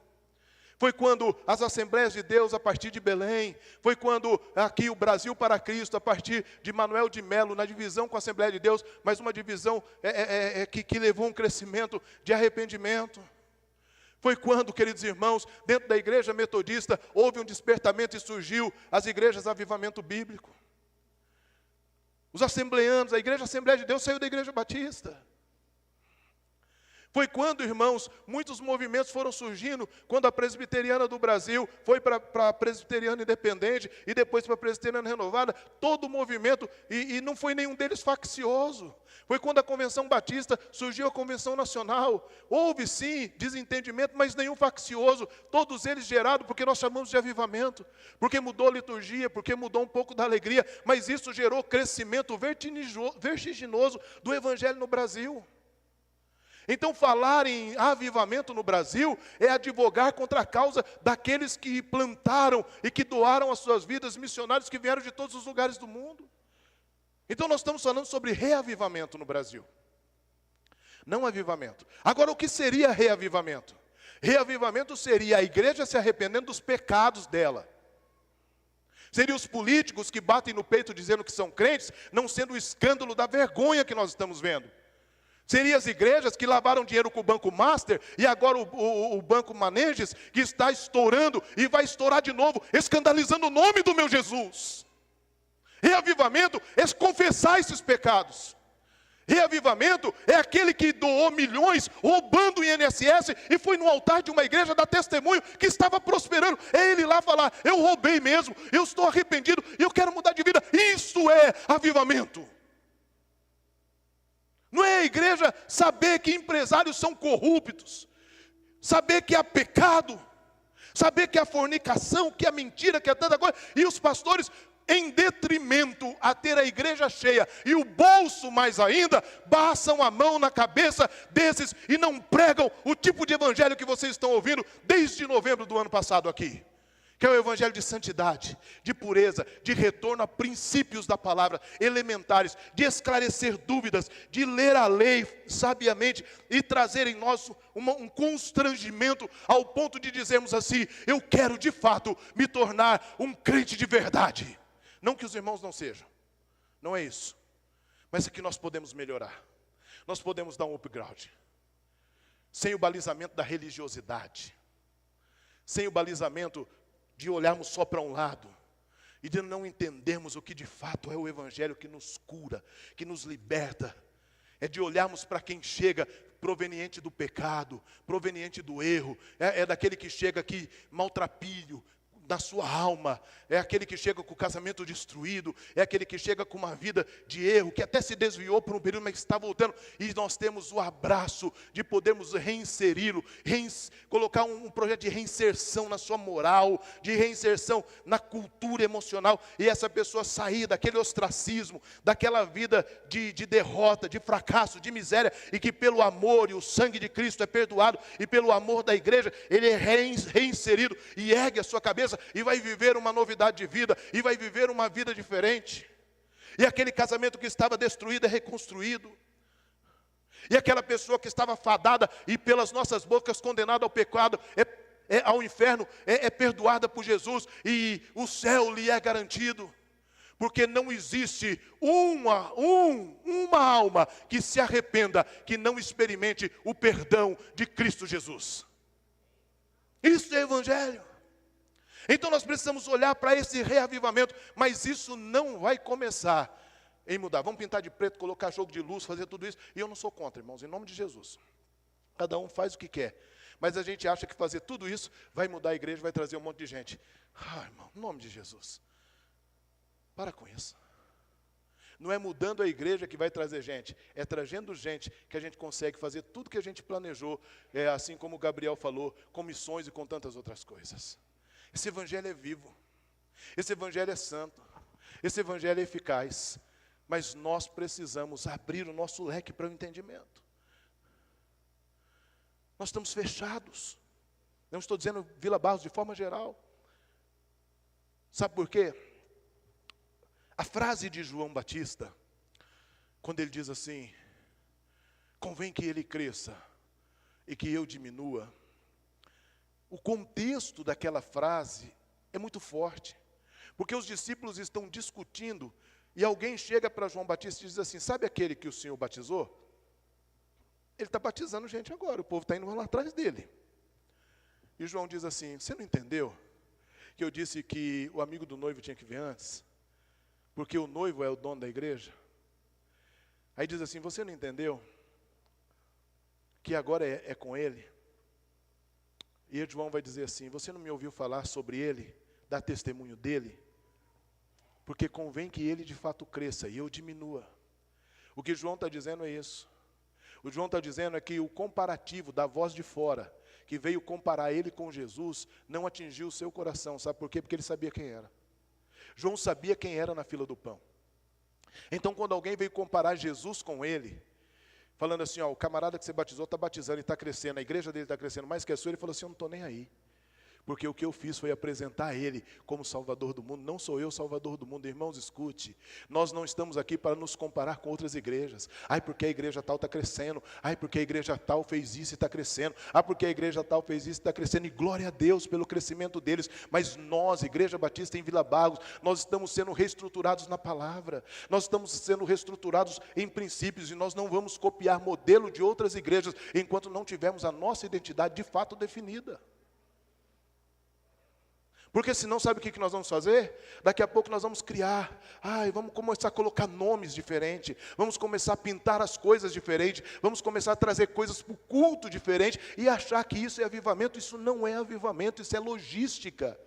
Foi quando as Assembleias de Deus, a partir de Belém, foi quando aqui o Brasil para Cristo, a partir de Manuel de Melo, na divisão com a Assembleia de Deus, mas uma divisão que levou um crescimento de arrependimento. Foi quando, queridos irmãos, dentro da igreja metodista, houve um despertamento e surgiu as igrejas avivamento bíblico. Os assembleanos, a igreja Assembleia de Deus saiu da igreja batista. Foi quando, irmãos, muitos movimentos foram surgindo, quando a presbiteriana do Brasil foi para a presbiteriana independente e depois para a presbiteriana renovada, todo o movimento, e não foi nenhum deles faccioso. Foi quando a Convenção Batista surgiu a Convenção Nacional. Houve sim desentendimento, mas nenhum faccioso, todos eles gerados porque nós chamamos de avivamento, porque mudou a liturgia, porque mudou um pouco da alegria, mas isso gerou crescimento vertiginoso do evangelho no Brasil. Então, falar em avivamento no Brasil é advogar contra a causa daqueles que plantaram e que doaram as suas vidas, missionários que vieram de todos os lugares do mundo. Então, nós estamos falando sobre reavivamento no Brasil, não avivamento. Agora, o que seria reavivamento? Reavivamento seria a igreja se arrependendo dos pecados dela. Seria os políticos que batem no peito dizendo que são crentes, não sendo o escândalo da vergonha que nós estamos vendo. Seria as igrejas que lavaram dinheiro com o Banco Master e agora o Banco Maneges que está estourando e vai estourar de novo, escandalizando o nome do meu Jesus. Reavivamento é confessar esses pecados. Reavivamento é aquele que doou milhões roubando o INSS e foi no altar de uma igreja dar testemunho que estava prosperando. É ele lá falar, eu roubei mesmo, eu estou arrependido e eu quero mudar de vida. Isso é avivamento. Não é a igreja saber que empresários são corruptos, saber que há pecado, saber que há fornicação, que há mentira, que há tanta coisa, e os pastores, em detrimento a ter a igreja cheia e o bolso mais ainda, passam a mão na cabeça desses e não pregam o tipo de evangelho que vocês estão ouvindo desde novembro do ano passado aqui. Que é o evangelho de santidade, de pureza, de retorno a princípios da palavra, elementares, de esclarecer dúvidas, de ler a lei sabiamente e trazer em nós um constrangimento ao ponto de dizermos assim, eu quero de fato me tornar um crente de verdade. Não que os irmãos não sejam, não é isso, mas é que nós podemos melhorar, nós podemos dar um upgrade, sem o balizamento da religiosidade, sem o balizamento de olharmos só para um lado e de não entendermos o que de fato é o evangelho que nos cura, que nos liberta. É de olharmos para quem chega proveniente do pecado, proveniente do erro, é daquele que chega aqui maltrapilho na sua alma, é aquele que chega com o casamento destruído, é aquele que chega com uma vida de erro, que até se desviou por um período, mas está voltando, e nós temos o abraço de podermos reinseri-lo, colocar um projeto de reinserção na sua moral, de reinserção na cultura emocional, e essa pessoa sair daquele ostracismo, daquela vida de derrota, de fracasso, de miséria, e que pelo amor e o sangue de Cristo é perdoado, e pelo amor da igreja, ele é reinserido, e ergue a sua cabeça, e vai viver uma novidade de vida, e vai viver uma vida diferente. E aquele casamento que estava destruído é reconstruído. E aquela pessoa que estava fadada e pelas nossas bocas condenada ao pecado, ao inferno, é perdoada por Jesus, e o céu lhe é garantido. Porque não existe uma alma que se arrependa, que não experimente o perdão de Cristo Jesus. Isso é evangelho. Então nós precisamos olhar para esse reavivamento, mas isso não vai começar em mudar. Vamos pintar de preto, colocar jogo de luz, fazer tudo isso. E eu não sou contra, irmãos, em nome de Jesus. Cada um faz o que quer. Mas a gente acha que fazer tudo isso vai mudar a igreja, vai trazer um monte de gente. Ai, irmão, em nome de Jesus. Para com isso. Não é mudando a igreja que vai trazer gente, é trazendo gente que a gente consegue fazer tudo que a gente planejou, assim como o Gabriel falou, com missões e com tantas outras coisas. Esse evangelho é vivo, esse evangelho é santo, esse evangelho é eficaz, mas nós precisamos abrir o nosso leque para o entendimento. Nós estamos fechados, não estou dizendo Vila Barros de forma geral. Sabe por quê? A frase de João Batista, quando ele diz assim, convém que ele cresça e que eu diminua, o contexto daquela frase é muito forte, porque os discípulos estão discutindo, e alguém chega para João Batista e diz assim, sabe aquele que o Senhor batizou? Ele está batizando gente agora, o povo está indo lá atrás dele. E João diz assim, você não entendeu que eu disse que o amigo do noivo tinha que vir antes? Porque o noivo é o dono da igreja. Aí diz assim, você não entendeu que agora é com ele? E João vai dizer assim, você não me ouviu falar sobre ele, dar testemunho dele? Porque convém que ele de fato cresça e eu diminua. O que João está dizendo é isso. O João está dizendo é que o comparativo da voz de fora, que veio comparar ele com Jesus, não atingiu o seu coração. Sabe por quê? Porque ele sabia quem era. João sabia quem era na fila do pão. Então, quando alguém veio comparar Jesus com ele, falando assim, ó, o camarada que você batizou está batizando e está crescendo, a igreja dele está crescendo mais que a sua, ele falou assim, eu não estou nem aí. Porque o que eu fiz foi apresentar ele como Salvador do mundo. Não sou eu Salvador do mundo. Irmãos, escute. Nós não estamos aqui para nos comparar com outras igrejas. Ai, porque a igreja tal está crescendo. Ai, porque a igreja tal fez isso e está crescendo. Ah, porque a igreja tal fez isso e está crescendo. E glória a Deus pelo crescimento deles. Mas nós, Igreja Batista em Vila Barros, nós estamos sendo reestruturados na palavra. Nós estamos sendo reestruturados em princípios. E nós não vamos copiar modelo de outras igrejas enquanto não tivermos a nossa identidade de fato definida. Porque senão, sabe o que nós vamos fazer? Daqui a pouco nós vamos criar, vamos começar a colocar nomes diferentes, vamos começar a pintar as coisas diferentes, vamos começar a trazer coisas para o culto diferente, e achar que isso é avivamento. Isso não é avivamento, isso é logística.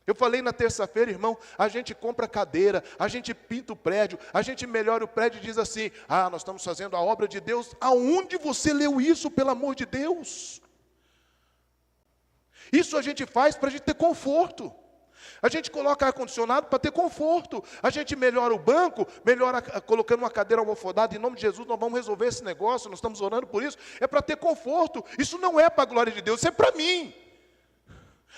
Eu falei na terça-feira, irmão, a gente compra cadeira, a gente pinta o prédio, a gente melhora o prédio e diz assim, nós estamos fazendo a obra de Deus. Aonde você leu isso, pelo amor de Deus? Isso a gente faz para a gente ter conforto. A gente coloca ar-condicionado para ter conforto. A gente melhora o banco, melhora colocando uma cadeira almofadada. Em nome de Jesus, nós vamos resolver esse negócio, nós estamos orando por isso. É para ter conforto. Isso não é para a glória de Deus, isso é para mim.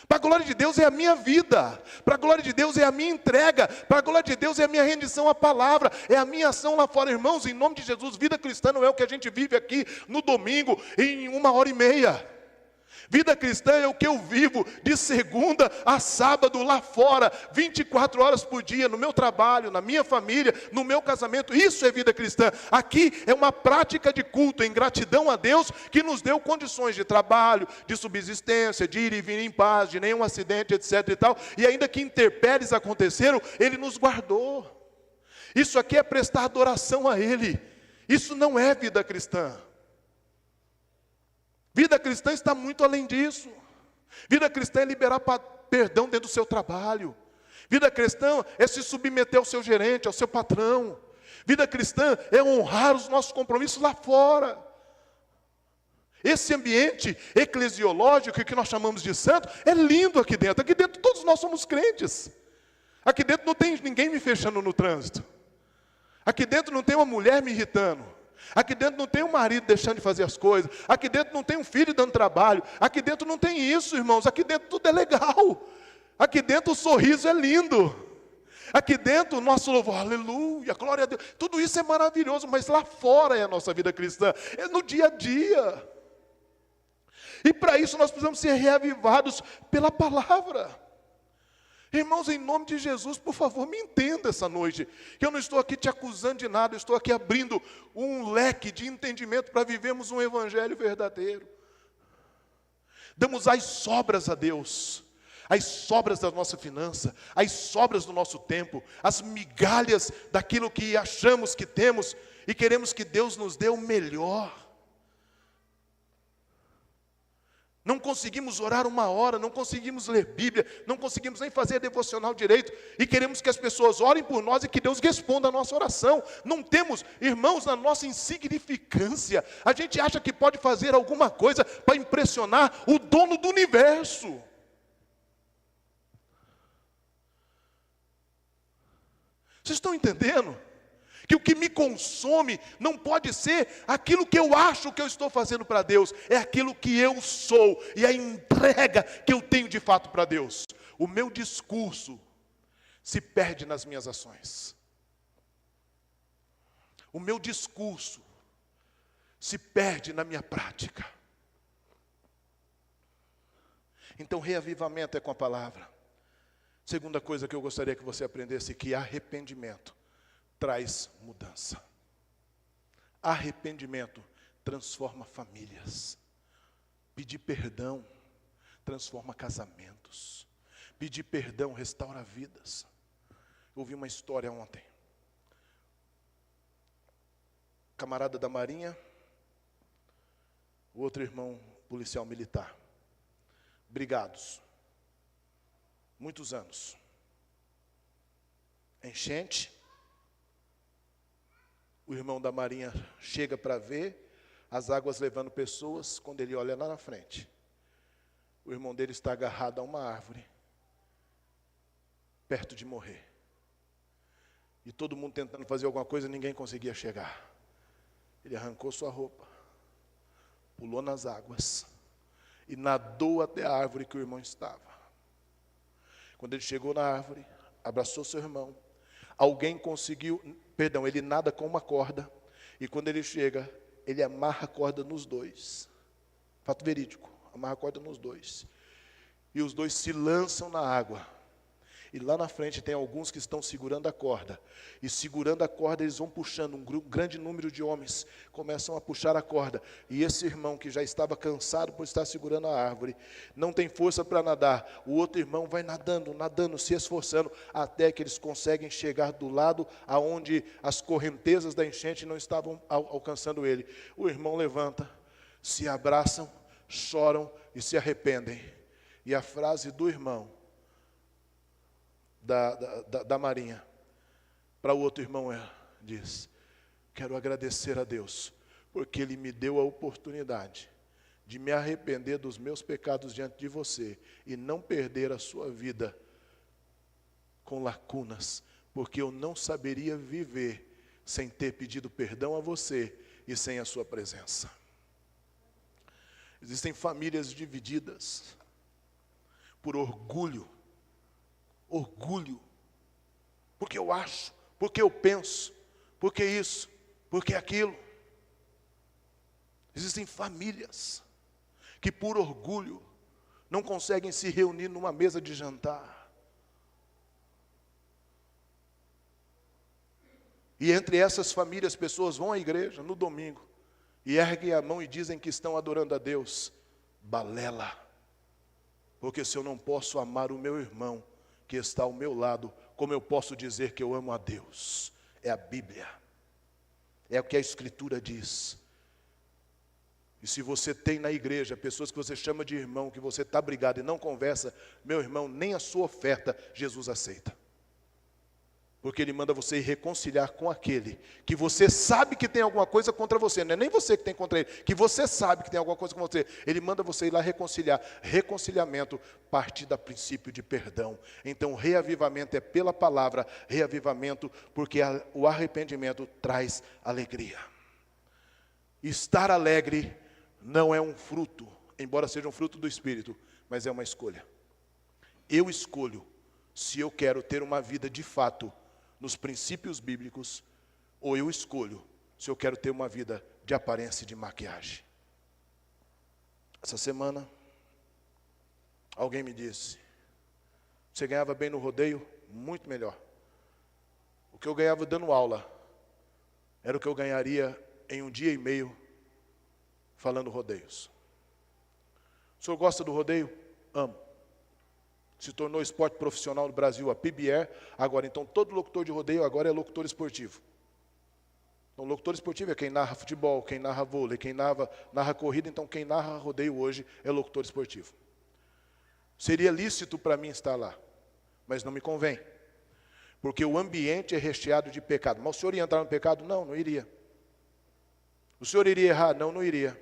Para a glória de Deus é a minha vida. Para a glória de Deus é a minha entrega. Para a glória de Deus é a minha rendição à palavra. É a minha ação lá fora. Irmãos, em nome de Jesus, vida cristã não é o que a gente vive aqui no domingo em 1h30. Vida cristã é o que eu vivo de segunda a sábado lá fora, 24 horas por dia, no meu trabalho, na minha família, no meu casamento. Isso é vida cristã. Aqui é uma prática de culto em gratidão a Deus que nos deu condições de trabalho, de subsistência, de ir e vir em paz, de nenhum acidente, etc. e tal. E ainda que intempéries aconteceram, Ele nos guardou. Isso aqui é prestar adoração a Ele. Isso não é vida cristã. Vida cristã está muito além disso. Vida cristã é liberar perdão dentro do seu trabalho. Vida cristã é se submeter ao seu gerente, ao seu patrão. Vida cristã é honrar os nossos compromissos lá fora. Esse ambiente eclesiológico que nós chamamos de santo é lindo aqui dentro. Aqui dentro todos nós somos crentes. Aqui dentro não tem ninguém me fechando no trânsito. Aqui dentro não tem uma mulher me irritando. Aqui dentro não tem um marido deixando de fazer as coisas. Aqui dentro não tem um filho dando trabalho. Aqui dentro não tem isso, irmãos. Aqui dentro tudo é legal. Aqui dentro o sorriso é lindo. Aqui dentro o nosso louvor, aleluia, glória a Deus. Tudo isso é maravilhoso, mas lá fora é a nossa vida cristã. É no dia a dia. E para isso nós precisamos ser reavivados pela palavra. Irmãos, em nome de Jesus, por favor, me entenda essa noite, que eu não estou aqui te acusando de nada, eu estou aqui abrindo um leque de entendimento para vivermos um evangelho verdadeiro. Damos as sobras a Deus, as sobras da nossa finança, as sobras do nosso tempo, as migalhas daquilo que achamos que temos e queremos que Deus nos dê o melhor. Não conseguimos orar 1 hora, não conseguimos ler Bíblia, não conseguimos nem fazer a devocional direito, e queremos que as pessoas orem por nós e que Deus responda a nossa oração. Não temos, irmãos, na nossa insignificância, a gente acha que pode fazer alguma coisa para impressionar o dono do universo. Vocês estão entendendo? Que o que me consome não pode ser aquilo que eu acho que eu estou fazendo para Deus, é aquilo que eu sou e a entrega que eu tenho de fato para Deus. O meu discurso se perde nas minhas ações. O meu discurso se perde na minha prática. Então, reavivamento é com a palavra. Segunda coisa que eu gostaria que você aprendesse, que arrependimento traz mudança. Arrependimento transforma famílias. Pedir perdão transforma casamentos. Pedir perdão restaura vidas. Eu ouvi uma história ontem. Camarada da Marinha, o outro irmão policial militar. Brigados. Muitos anos. Enchente. O irmão da Marinha chega para ver as águas levando pessoas. Quando ele olha lá na frente, o irmão dele está agarrado a uma árvore, perto de morrer. E todo mundo tentando fazer alguma coisa, ninguém conseguia chegar. Ele arrancou sua roupa, pulou nas águas e nadou até a árvore que o irmão estava. Quando ele chegou na árvore, abraçou seu irmão. Alguém conseguiu, ele nada com uma corda, e quando ele chega, ele amarra a corda nos dois. Fato verídico, amarra a corda nos dois. E os dois se lançam na água. E lá na frente tem alguns que estão segurando a corda. E segurando a corda, eles vão puxando, um grande número de homens começam a puxar a corda. E esse irmão que já estava cansado por estar segurando a árvore, não tem força para nadar. O outro irmão vai nadando, nadando, se esforçando, até que eles conseguem chegar do lado aonde as correntezas da enchente não estavam alcançando ele. O irmão levanta, se abraçam, choram e se arrependem. E a frase do irmão da Marinha para o outro irmão diz: quero agradecer a Deus, porque Ele me deu a oportunidade de me arrepender dos meus pecados diante de você e não perder a sua vida com lacunas, porque eu não saberia viver sem ter pedido perdão a você e sem a sua presença. Existem famílias divididas por orgulho, porque eu acho, porque eu penso, porque isso, porque aquilo. Existem famílias que por orgulho não conseguem se reunir numa mesa de jantar. E entre essas famílias, pessoas vão à igreja no domingo e erguem a mão e dizem que estão adorando a Deus. Balela, porque se eu não posso amar o meu irmão que está ao meu lado, como eu posso dizer que eu amo a Deus? É a Bíblia, é o que a Escritura diz. E se você tem na igreja pessoas que você chama de irmão, que você está brigado e não conversa, meu irmão, nem a sua oferta Jesus aceita. Porque Ele manda você ir reconciliar com aquele que você sabe que tem alguma coisa contra você. Não é nem você que tem contra ele, que você sabe que tem alguma coisa contra você. Ele manda você ir lá reconciliar. Reconciliamento parte do princípio de perdão. Então, reavivamento é pela palavra, reavivamento porque o arrependimento traz alegria. Estar alegre não é um fruto, embora seja um fruto do Espírito, mas é uma escolha. Eu escolho se eu quero ter uma vida de fato nos princípios bíblicos, ou eu escolho se eu quero ter uma vida de aparência e de maquiagem. Essa semana, alguém me disse: você ganhava bem no rodeio? Muito melhor. O que eu ganhava dando aula era o que eu ganharia em 1 dia e meio falando rodeios. O senhor gosta do rodeio? Amo. Se tornou esporte profissional no Brasil, a PBR. Agora, então, todo locutor de rodeio agora é locutor esportivo. Então, locutor esportivo é quem narra futebol, quem narra vôlei, quem narra corrida. Então, quem narra rodeio hoje é locutor esportivo. Seria lícito para mim estar lá, mas não me convém. Porque o ambiente é recheado de pecado. Mas o senhor ia entrar no pecado? Não, não iria. O senhor iria errar? Não, não iria.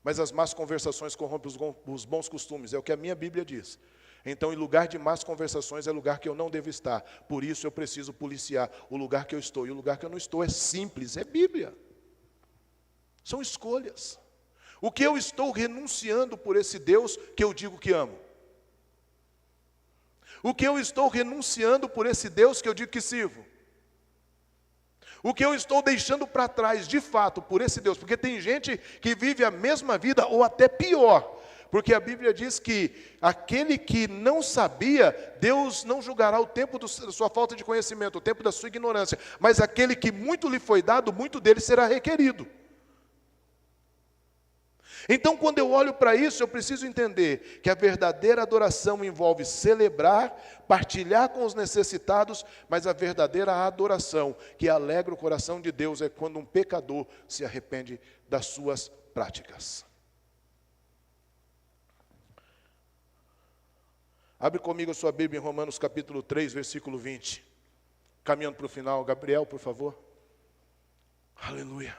Mas as más conversações corrompem os bons costumes, é o que a minha Bíblia diz. Então, em lugar de más conversações, é lugar que eu não devo estar. Por isso, eu preciso policiar o lugar que eu estou. E o lugar que eu não estou é simples, é Bíblia. São escolhas. O que eu estou renunciando por esse Deus que eu digo que amo? O que eu estou renunciando por esse Deus que eu digo que sirvo? O que eu estou deixando para trás, de fato, por esse Deus? Porque tem gente que vive a mesma vida ou até pior. Porque a Bíblia diz que aquele que não sabia, Deus não julgará o tempo da sua falta de conhecimento, o tempo da sua ignorância. Mas aquele que muito lhe foi dado, muito dele será requerido. Então, quando eu olho para isso, eu preciso entender que a verdadeira adoração envolve celebrar, partilhar com os necessitados, mas a verdadeira adoração que alegra o coração de Deus é quando um pecador se arrepende das suas práticas. Abre comigo a sua Bíblia em Romanos capítulo 3, versículo 20. Caminhando para o final, Gabriel, por favor. Aleluia.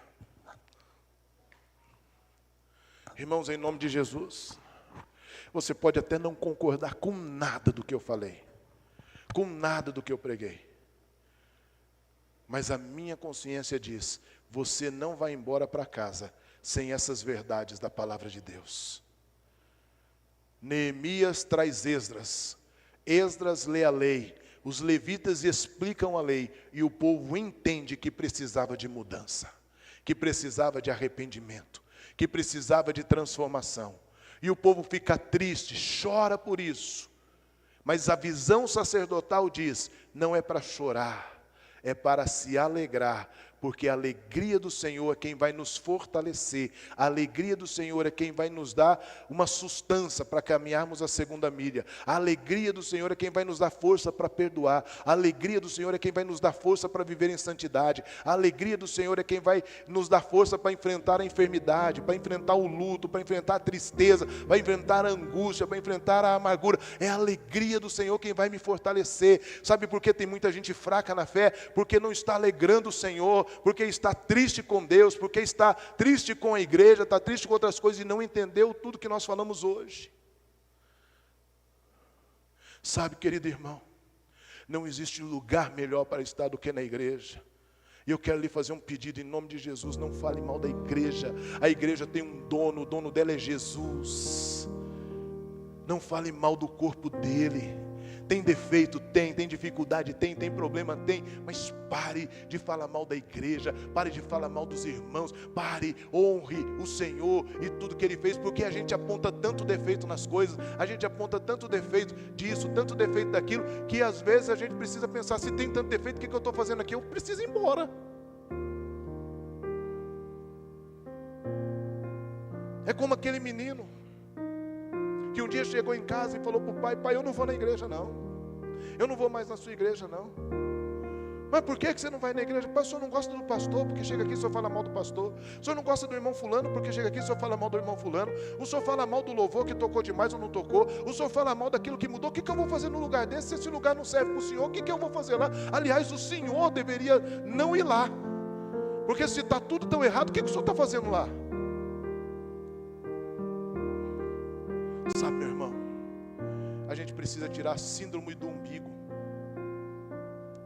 Irmãos, em nome de Jesus, você pode até não concordar com nada do que eu falei, com nada do que eu preguei, mas a minha consciência diz, você não vai embora para casa sem essas verdades da palavra de Deus. Neemias traz Esdras, Esdras lê a lei, os levitas explicam a lei, e o povo entende que precisava de mudança, que precisava de arrependimento, que precisava de transformação. E o povo fica triste, chora por isso. Mas a visão sacerdotal diz, não é para chorar, é para se alegrar, porque a alegria do Senhor é quem vai nos fortalecer, a alegria do Senhor é quem vai nos dar uma sustância para caminharmos a segunda milha, a alegria do Senhor é quem vai nos dar força para perdoar, a alegria do Senhor é quem vai nos dar força para viver em santidade, a alegria do Senhor é quem vai nos dar força para enfrentar a enfermidade, para enfrentar o luto, para enfrentar a tristeza, para enfrentar a angústia, para enfrentar a amargura. É a alegria do Senhor quem vai me fortalecer. Sabe por que tem muita gente fraca na fé? Porque não está alegrando o Senhor, porque está triste com Deus, porque está triste com a igreja, está triste com outras coisas e não entendeu tudo que nós falamos hoje. Sabe, querido irmão, não existe lugar melhor para estar do que na igreja. E eu quero lhe fazer um pedido em nome de Jesus, não fale mal da igreja. A igreja tem um dono, o dono dela é Jesus. Não fale mal do corpo dele. Tem defeito? Tem dificuldade? Tem problema? Tem, mas pare de falar mal da igreja, pare de falar mal dos irmãos, pare, honre o Senhor e tudo que Ele fez, porque a gente aponta tanto defeito nas coisas, a gente aponta tanto defeito disso, tanto defeito daquilo, que às vezes a gente precisa pensar, se tem tanto defeito, o que eu estou fazendo aqui? Eu preciso ir embora. É como aquele menino que um dia chegou em casa e falou para o pai, pai, eu não vou na igreja não, eu não vou mais na sua igreja não. Mas por que você não vai na igreja? Pai, o senhor não gosta do pastor, porque chega aqui e o senhor fala mal do pastor. O senhor não gosta do irmão fulano, porque chega aqui e o senhor fala mal do irmão fulano. O senhor fala mal do louvor, que tocou demais ou não tocou. O senhor fala mal daquilo que mudou. O que eu vou fazer no lugar desse? Se esse lugar não serve para o senhor, o que eu vou fazer lá? Aliás, o senhor deveria não ir lá, porque se está tudo tão errado, o que o senhor está fazendo lá? Sabe, meu irmão, a gente precisa tirar a síndrome do umbigo,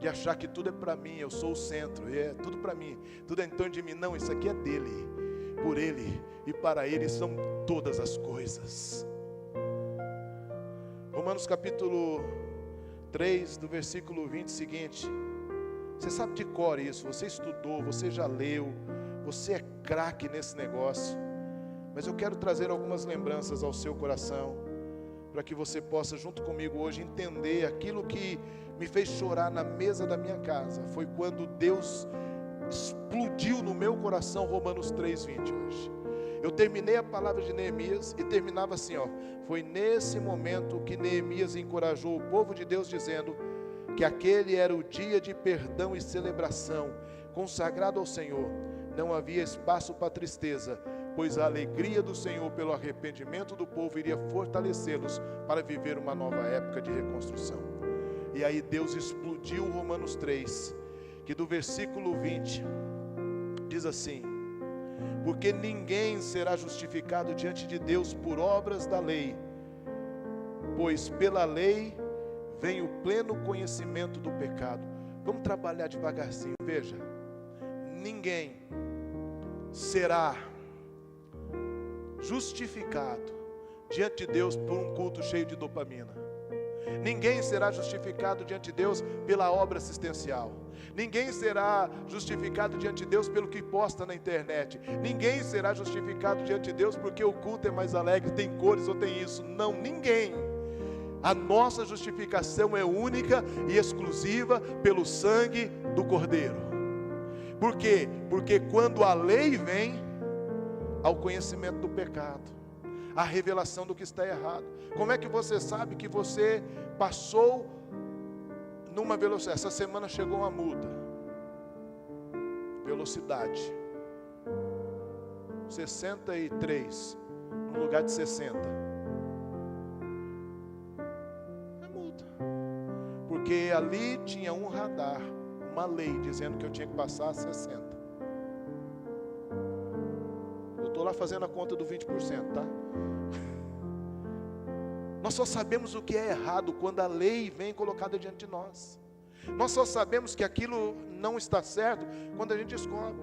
de achar que tudo é para mim, eu sou o centro, e é tudo para mim, tudo é em torno de mim. Não, isso aqui é dele, por ele e para ele são todas as coisas. Romanos capítulo 3, do versículo 20 seguinte, você sabe de cor isso, você estudou, você já leu, você é craque nesse negócio. Mas eu quero trazer algumas lembranças ao seu coração, para que você possa, junto comigo hoje, entender aquilo que me fez chorar na mesa da minha casa. Foi quando Deus explodiu no meu coração Romanos 3:20 hoje. Eu terminei a palavra de Neemias e terminava assim, ó. Foi nesse momento que Neemias encorajou o povo de Deus, dizendo que aquele era o dia de perdão e celebração, consagrado ao Senhor, não havia espaço para tristeza, pois a alegria do Senhor pelo arrependimento do povo iria fortalecê-los para viver uma nova época de reconstrução. E aí Deus explodiu Romanos 3, que do versículo 20 diz assim: porque ninguém será justificado diante de Deus por obras da lei, pois pela lei vem o pleno conhecimento do pecado. Vamos trabalhar devagarzinho, veja. Ninguém será justificado diante de Deus por um culto cheio de dopamina. Ninguém será justificado diante de Deus pela obra assistencial. Ninguém será justificado diante de Deus pelo que posta na internet. Ninguém será justificado diante de Deus porque o culto é mais alegre, tem cores ou tem isso. Não, ninguém. A nossa justificação é única e exclusiva pelo sangue do Cordeiro. Por quê? Porque quando a lei vem, ao conhecimento do pecado, a revelação do que está errado. Como é que você sabe que você passou numa velocidade? Essa semana chegou uma multa, velocidade 63 no lugar de 60. É multa, porque ali tinha um radar, uma lei dizendo que eu tinha que passar a 60. Eu estou lá fazendo a conta do 20%, tá? Nós só sabemos o que é errado quando a lei vem colocada diante de nós. Nós só sabemos que aquilo não está certo quando a gente descobre.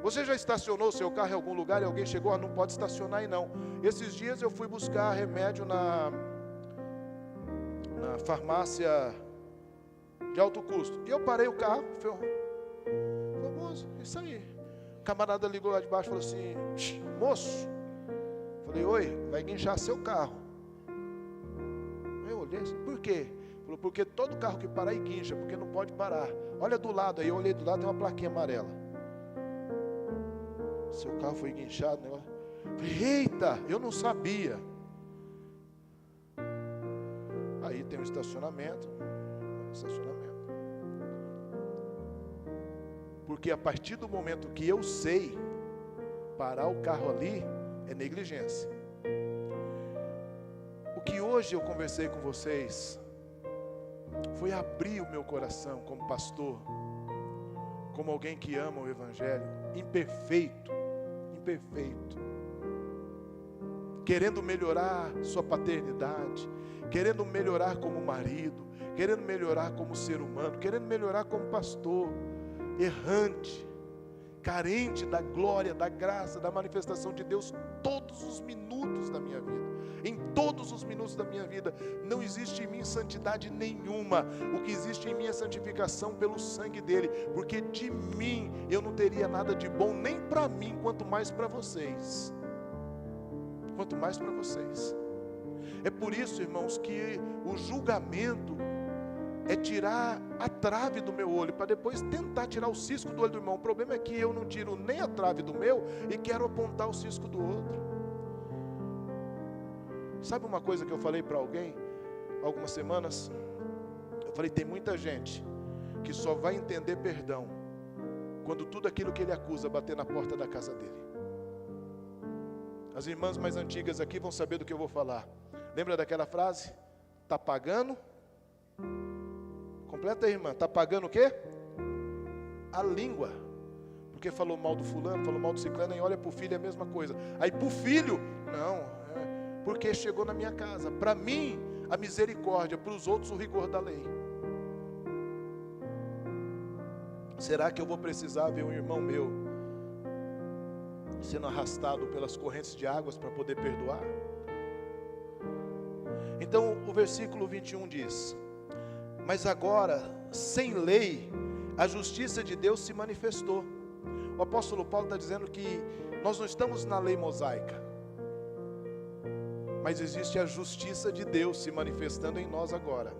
Você já estacionou o seu carro em algum lugar e alguém chegou, não pode estacionar aí não. Esses dias eu fui buscar remédio na farmácia de alto custo. E eu parei o carro, famoso, isso aí. O camarada ligou lá de baixo e falou assim: moço, falei, oi, vai guinchar seu carro. Eu olhei assim, por quê? Falou, porque todo carro que parar guincha, porque não pode parar. Olha do lado, aí eu olhei do lado, tem uma plaquinha amarela. Seu carro foi guinchado, né? Falei, eita, eu não sabia. Aí tem um estacionamento. Porque a partir do momento que eu sei parar o carro ali, é negligência. O que hoje eu conversei com vocês foi abrir o meu coração como pastor, como alguém que ama o Evangelho, imperfeito, querendo melhorar sua paternidade, querendo melhorar como marido, querendo melhorar como ser humano, querendo melhorar como pastor, errante, carente da glória, da graça, da manifestação de Deus todos os minutos da minha vida. Em todos os minutos da minha vida, não existe em mim santidade nenhuma. O que existe em mim é santificação pelo sangue dele, porque de mim eu não teria nada de bom, nem para mim, quanto mais para vocês. Quanto mais para vocês. É por isso, irmãos, que o julgamento é tirar a trave do meu olho, para depois tentar tirar o cisco do olho do irmão. O problema é que eu não tiro nem a trave do meu e quero apontar o cisco do outro. Sabe uma coisa que eu falei para alguém algumas semanas? Eu falei, tem muita gente que só vai entender perdão quando tudo aquilo que ele acusa bater na porta da casa dele. As irmãs mais antigas aqui vão saber do que eu vou falar. Lembra daquela frase? Tá pagando? Completa aí, irmã. Tá pagando o quê? A língua. Porque falou mal do fulano, falou mal do ciclano, e olha para o filho é a mesma coisa. Aí para o filho, não, porque chegou na minha casa. Para mim, a misericórdia, para os outros, o rigor da lei. Será que eu vou precisar ver um irmão meu sendo arrastado pelas correntes de águas para poder perdoar? Então o versículo 21 diz: mas agora, sem lei, a justiça de Deus se manifestou. O apóstolo Paulo está dizendo que nós não estamos na lei mosaica, mas existe a justiça de Deus se manifestando em nós agora,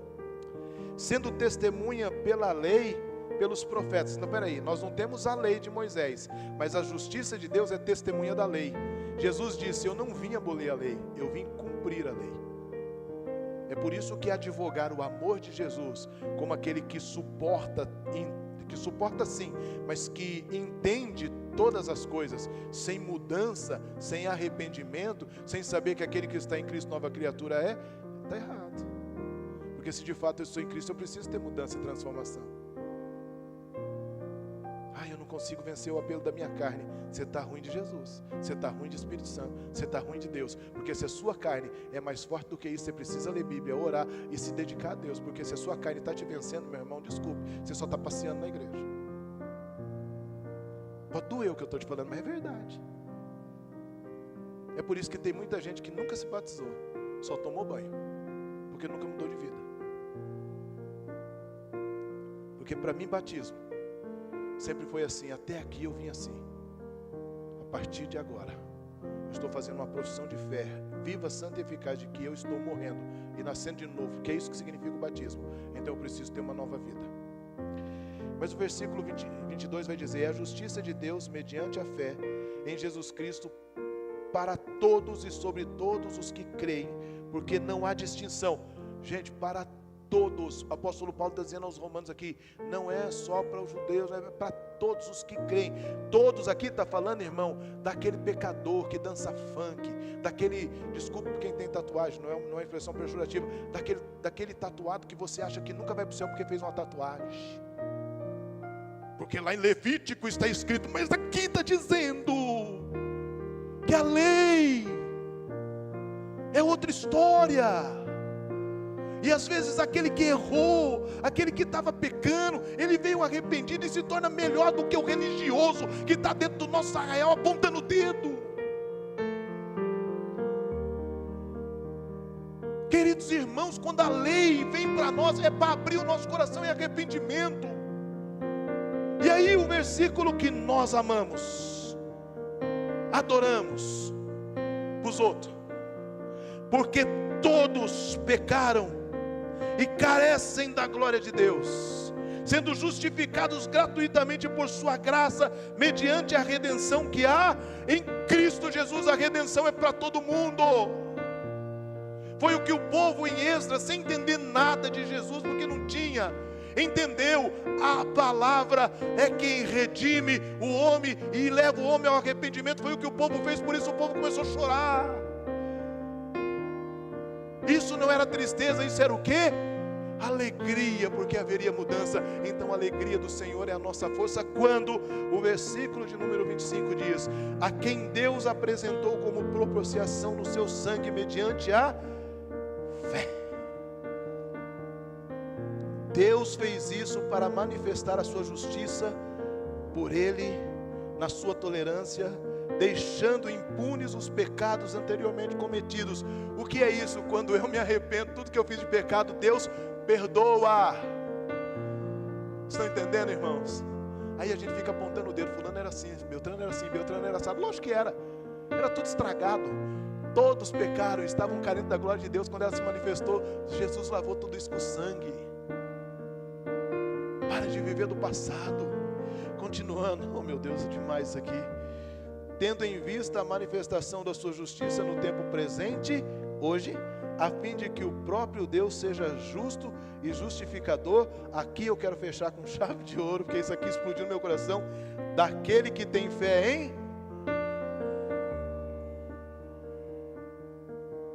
sendo testemunha pela lei, pelos profetas. Então peraí, nós não temos a lei de Moisés, mas a justiça de Deus é testemunha da lei. Jesus disse, eu não vim abolir a lei, eu vim cumprir a lei. É por isso que advogar o amor de Jesus, como aquele que suporta que suporta sim, mas que entende todas as coisas, sem mudança, sem arrependimento, sem saber que aquele que está em Cristo nova criatura está errado. Porque se de fato eu estou em Cristo, eu preciso ter mudança e transformação. Eu não consigo vencer o apelo da minha carne. Você está ruim de Jesus, você está ruim de Espírito Santo, você está ruim de Deus. Porque se a sua carne é mais forte do que isso, você precisa ler Bíblia, orar e se dedicar a Deus. Porque se a sua carne está te vencendo, meu irmão, desculpe, você só está passeando na igreja. Pode doer o que eu estou te falando, mas é verdade. É por isso que tem muita gente que nunca se batizou, só tomou banho, porque nunca mudou de vida. Porque para mim batismo sempre foi assim, até aqui eu vim assim. A partir de agora, eu estou fazendo uma profissão de fé, viva, santa e eficaz, de que eu estou morrendo e nascendo de novo, que é isso que significa o batismo. Então eu preciso ter uma nova vida. Mas o versículo 22 vai dizer: é a justiça de Deus mediante a fé em Jesus Cristo para todos e sobre todos os que creem, porque não há distinção. Gente, para todos, o apóstolo Paulo está dizendo aos romanos aqui, não é só para os judeus, é para todos os que creem. Todos aqui está falando, irmão, daquele pecador que dança funk, daquele, desculpe quem tem tatuagem, não é expressão pejorativa, daquele tatuado que você acha que nunca vai para o céu porque fez uma tatuagem. Porque lá em Levítico está escrito, mas aqui está dizendo que a lei é outra história. E às vezes aquele que errou, aquele que estava pecando, ele veio arrependido e se torna melhor do que o religioso que está dentro do nosso arraial apontando o dedo. Queridos irmãos, quando a lei vem para nós, é para abrir o nosso coração em arrependimento. E aí o versículo que nós amamos, adoramos os outros, porque todos pecaram e carecem da glória de Deus, sendo justificados gratuitamente por sua graça, mediante a redenção que há em Cristo Jesus. A redenção é para todo mundo. Foi o que o povo em Esdras, sem entender nada de Jesus, porque não tinha, entendeu? A palavra é quem redime o homem e leva o homem ao arrependimento. Foi o que o povo fez, por isso o povo começou a chorar. Isso não era tristeza, isso era o quê? Alegria, porque haveria mudança. Então a alegria do Senhor é a nossa força. Quando o versículo de número 25 diz: a quem Deus apresentou como propiciação no seu sangue mediante a fé. Deus fez isso para manifestar a sua justiça por Ele, na sua tolerância, deixando impunes os pecados anteriormente cometidos. O que é isso? Quando eu me arrependo, tudo que eu fiz de pecado, Deus perdoa. Estão entendendo, irmãos? Aí a gente fica apontando o dedo, fulano era assim, Beltrano era assim, Beltrano era assado. Lógico que era tudo estragado. Todos pecaram, estavam carentes da glória de Deus. Quando ela se manifestou, Jesus lavou tudo isso com sangue. Para de viver do passado. Continuando, oh meu Deus, é demais isso aqui. Tendo em vista a manifestação da sua justiça no tempo presente, hoje, a fim de que o próprio Deus seja justo e justificador. Aqui eu quero fechar com chave de ouro, porque isso aqui explodiu no meu coração. Daquele que tem fé em...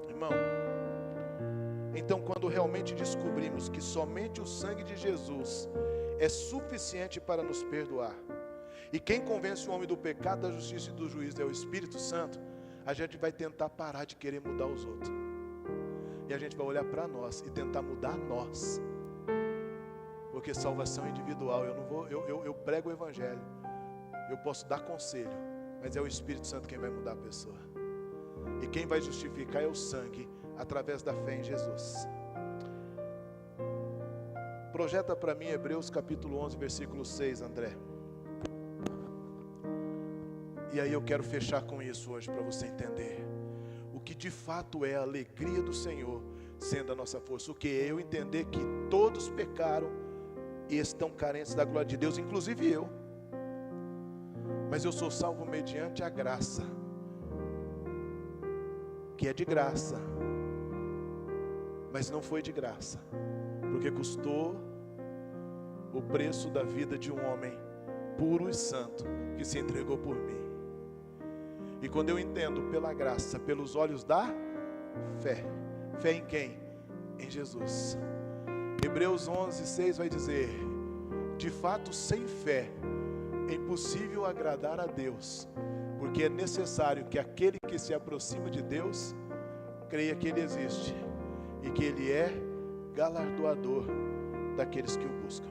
Irmão, então quando realmente descobrimos que somente o sangue de Jesus é suficiente para nos perdoar, e quem convence o homem do pecado, da justiça e do juízo é o Espírito Santo, a gente vai tentar parar de querer mudar os outros. E a gente vai olhar para nós e tentar mudar nós. Porque salvação individual, eu prego o Evangelho, eu posso dar conselho, mas é o Espírito Santo quem vai mudar a pessoa. E quem vai justificar é o sangue, através da fé em Jesus. Projeta para mim Hebreus capítulo 11, versículo 6, André. E aí eu quero fechar com isso hoje, para você entender o que de fato é a alegria do Senhor sendo a nossa força. O que é eu entender que todos pecaram e estão carentes da glória de Deus, inclusive eu. Mas eu sou salvo mediante a graça, que é de graça, mas não foi de graça, porque custou o preço da vida de um homem puro e santo que se entregou por mim. E quando eu entendo pela graça, pelos olhos da fé, fé em quem? Em Jesus. Hebreus 11:6 vai dizer: de fato, sem fé é impossível agradar a Deus, porque é necessário que aquele que se aproxima de Deus creia que Ele existe e que Ele é galardoador daqueles que o buscam.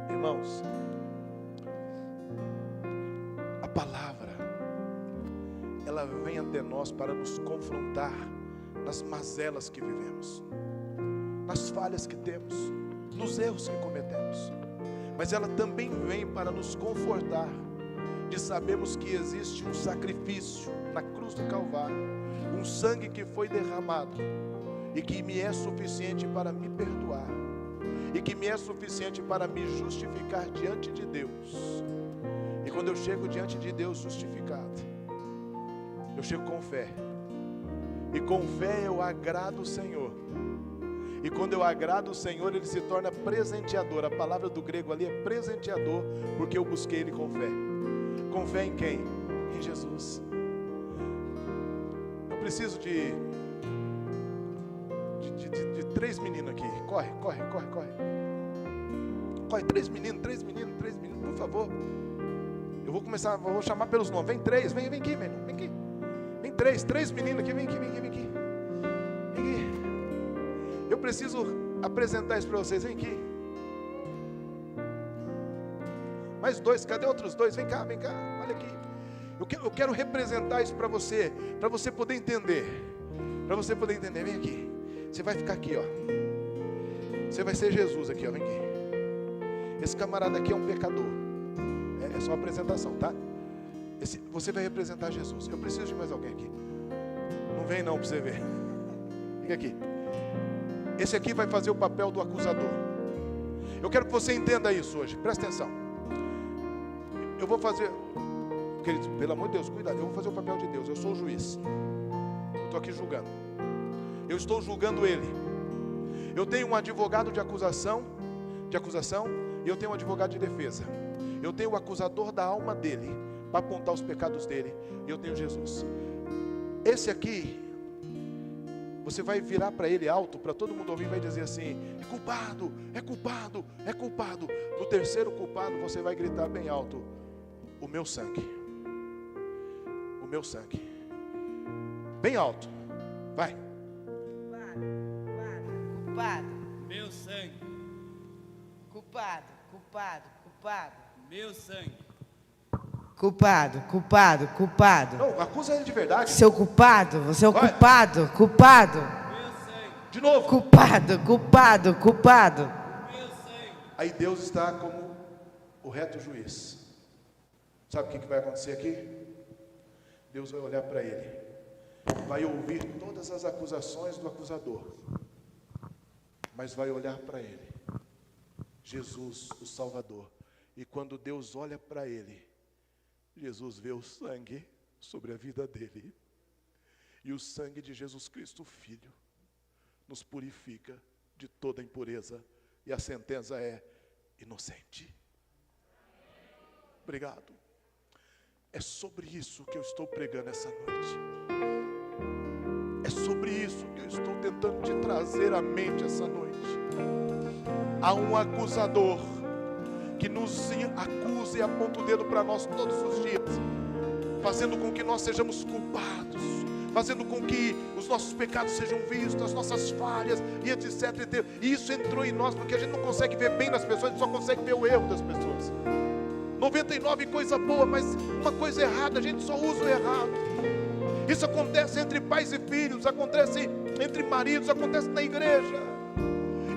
Irmãos, a palavra, ela vem até nós para nos confrontar nas mazelas que vivemos, nas falhas que temos, nos erros que cometemos. Mas ela também vem para nos confortar de sabermos que existe um sacrifício na cruz do Calvário, um sangue que foi derramado e que me é suficiente para me perdoar e que me é suficiente para me justificar diante de Deus. E quando eu chego diante de Deus justificado, eu chego com fé, e com fé eu agrado o Senhor. E quando eu agrado o Senhor, Ele se torna presenteador. A palavra do grego ali é presenteador, porque eu busquei Ele com fé. Com fé em quem? Em Jesus. Eu preciso de 3 meninos aqui. Corre. Corre, 3 meninos, por favor. Eu vou começar, vou chamar pelos nomes. Vem 3, vem aqui, vem aqui. Vem 3 meninos aqui, vem aqui. Eu preciso apresentar isso para vocês, vem aqui. Mais 2, cadê outros 2? Vem cá, olha aqui. Eu quero representar isso para você poder entender. Vem aqui. Você vai ficar aqui, ó. Você vai ser Jesus aqui, ó, vem aqui. Esse camarada aqui é um pecador. É só apresentação, tá? Você vai representar Jesus. Eu preciso de mais alguém aqui. Não vem não para você ver. Fica aqui. Esse aqui vai fazer o papel do acusador. Eu quero que você entenda isso hoje. Presta atenção. Eu vou fazer, queridos, pelo amor de Deus, cuidado. Eu vou fazer o papel de Deus. Eu sou o juiz. Eu estou aqui julgando. Eu estou julgando ele. Eu tenho um advogado de acusação, e eu tenho um advogado de defesa. Eu tenho o acusador da alma dele, para apontar os pecados dele. E eu tenho Jesus. Esse aqui, você vai virar para ele alto, para todo mundo ouvir, e vai dizer assim: é culpado. No terceiro culpado, você vai gritar bem alto: o meu sangue. Bem alto. Vai. Culpado. Meu sangue. Culpado. Meu sangue. Culpado. Não, acusa ele de verdade. Seu culpado, você é o Vai. culpado. Meu sangue. De novo. Culpado. Meu sangue. Aí Deus está como o reto juiz. Sabe o que vai acontecer aqui? Deus vai olhar para ele, vai ouvir todas as acusações do acusador, mas vai olhar para ele, Jesus, o Salvador. E quando Deus olha para ele, Jesus vê o sangue sobre a vida dele. E o sangue de Jesus Cristo, Filho, nos purifica de toda impureza. E a sentença é inocente. Obrigado. É sobre isso que eu estou pregando essa noite. É sobre isso que eu estou tentando te trazer à mente essa noite. Há um acusador que nos acusa e aponta o dedo para nós todos os dias, fazendo com que nós sejamos culpados, fazendo com que os nossos pecados sejam vistos, as nossas falhas e etc. E isso entrou em nós porque a gente não consegue ver bem nas pessoas, a gente só consegue ver o erro das pessoas. 99 coisa boa, mas uma coisa errada, a gente só usa o errado. Isso acontece entre pais e filhos, acontece entre maridos, acontece na igreja.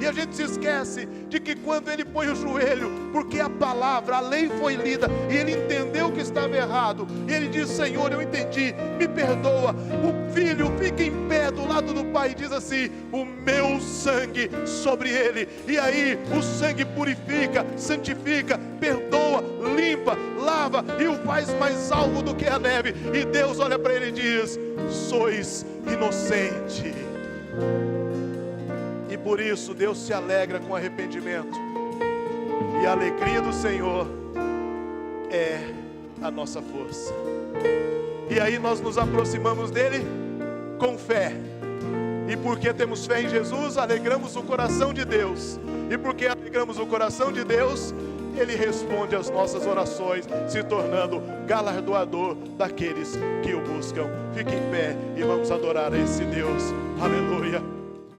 E a gente se esquece de que quando ele põe o joelho, porque a palavra, a lei foi lida, e ele entendeu que estava errado, e ele diz: Senhor, eu entendi, me perdoa. O filho fica em pé do lado do pai e diz assim: o meu sangue sobre ele. E aí o sangue purifica, santifica, perdoa, limpa, lava e o faz mais alvo do que a neve. E Deus olha para ele e diz: sois inocente. E por isso Deus se alegra com arrependimento. E a alegria do Senhor é a nossa força. E aí nós nos aproximamos dele com fé. E porque temos fé em Jesus, alegramos o coração de Deus. E porque alegramos o coração de Deus, Ele responde às nossas orações, se tornando galardoador daqueles que o buscam. Fique em pé e vamos adorar a esse Deus. Aleluia.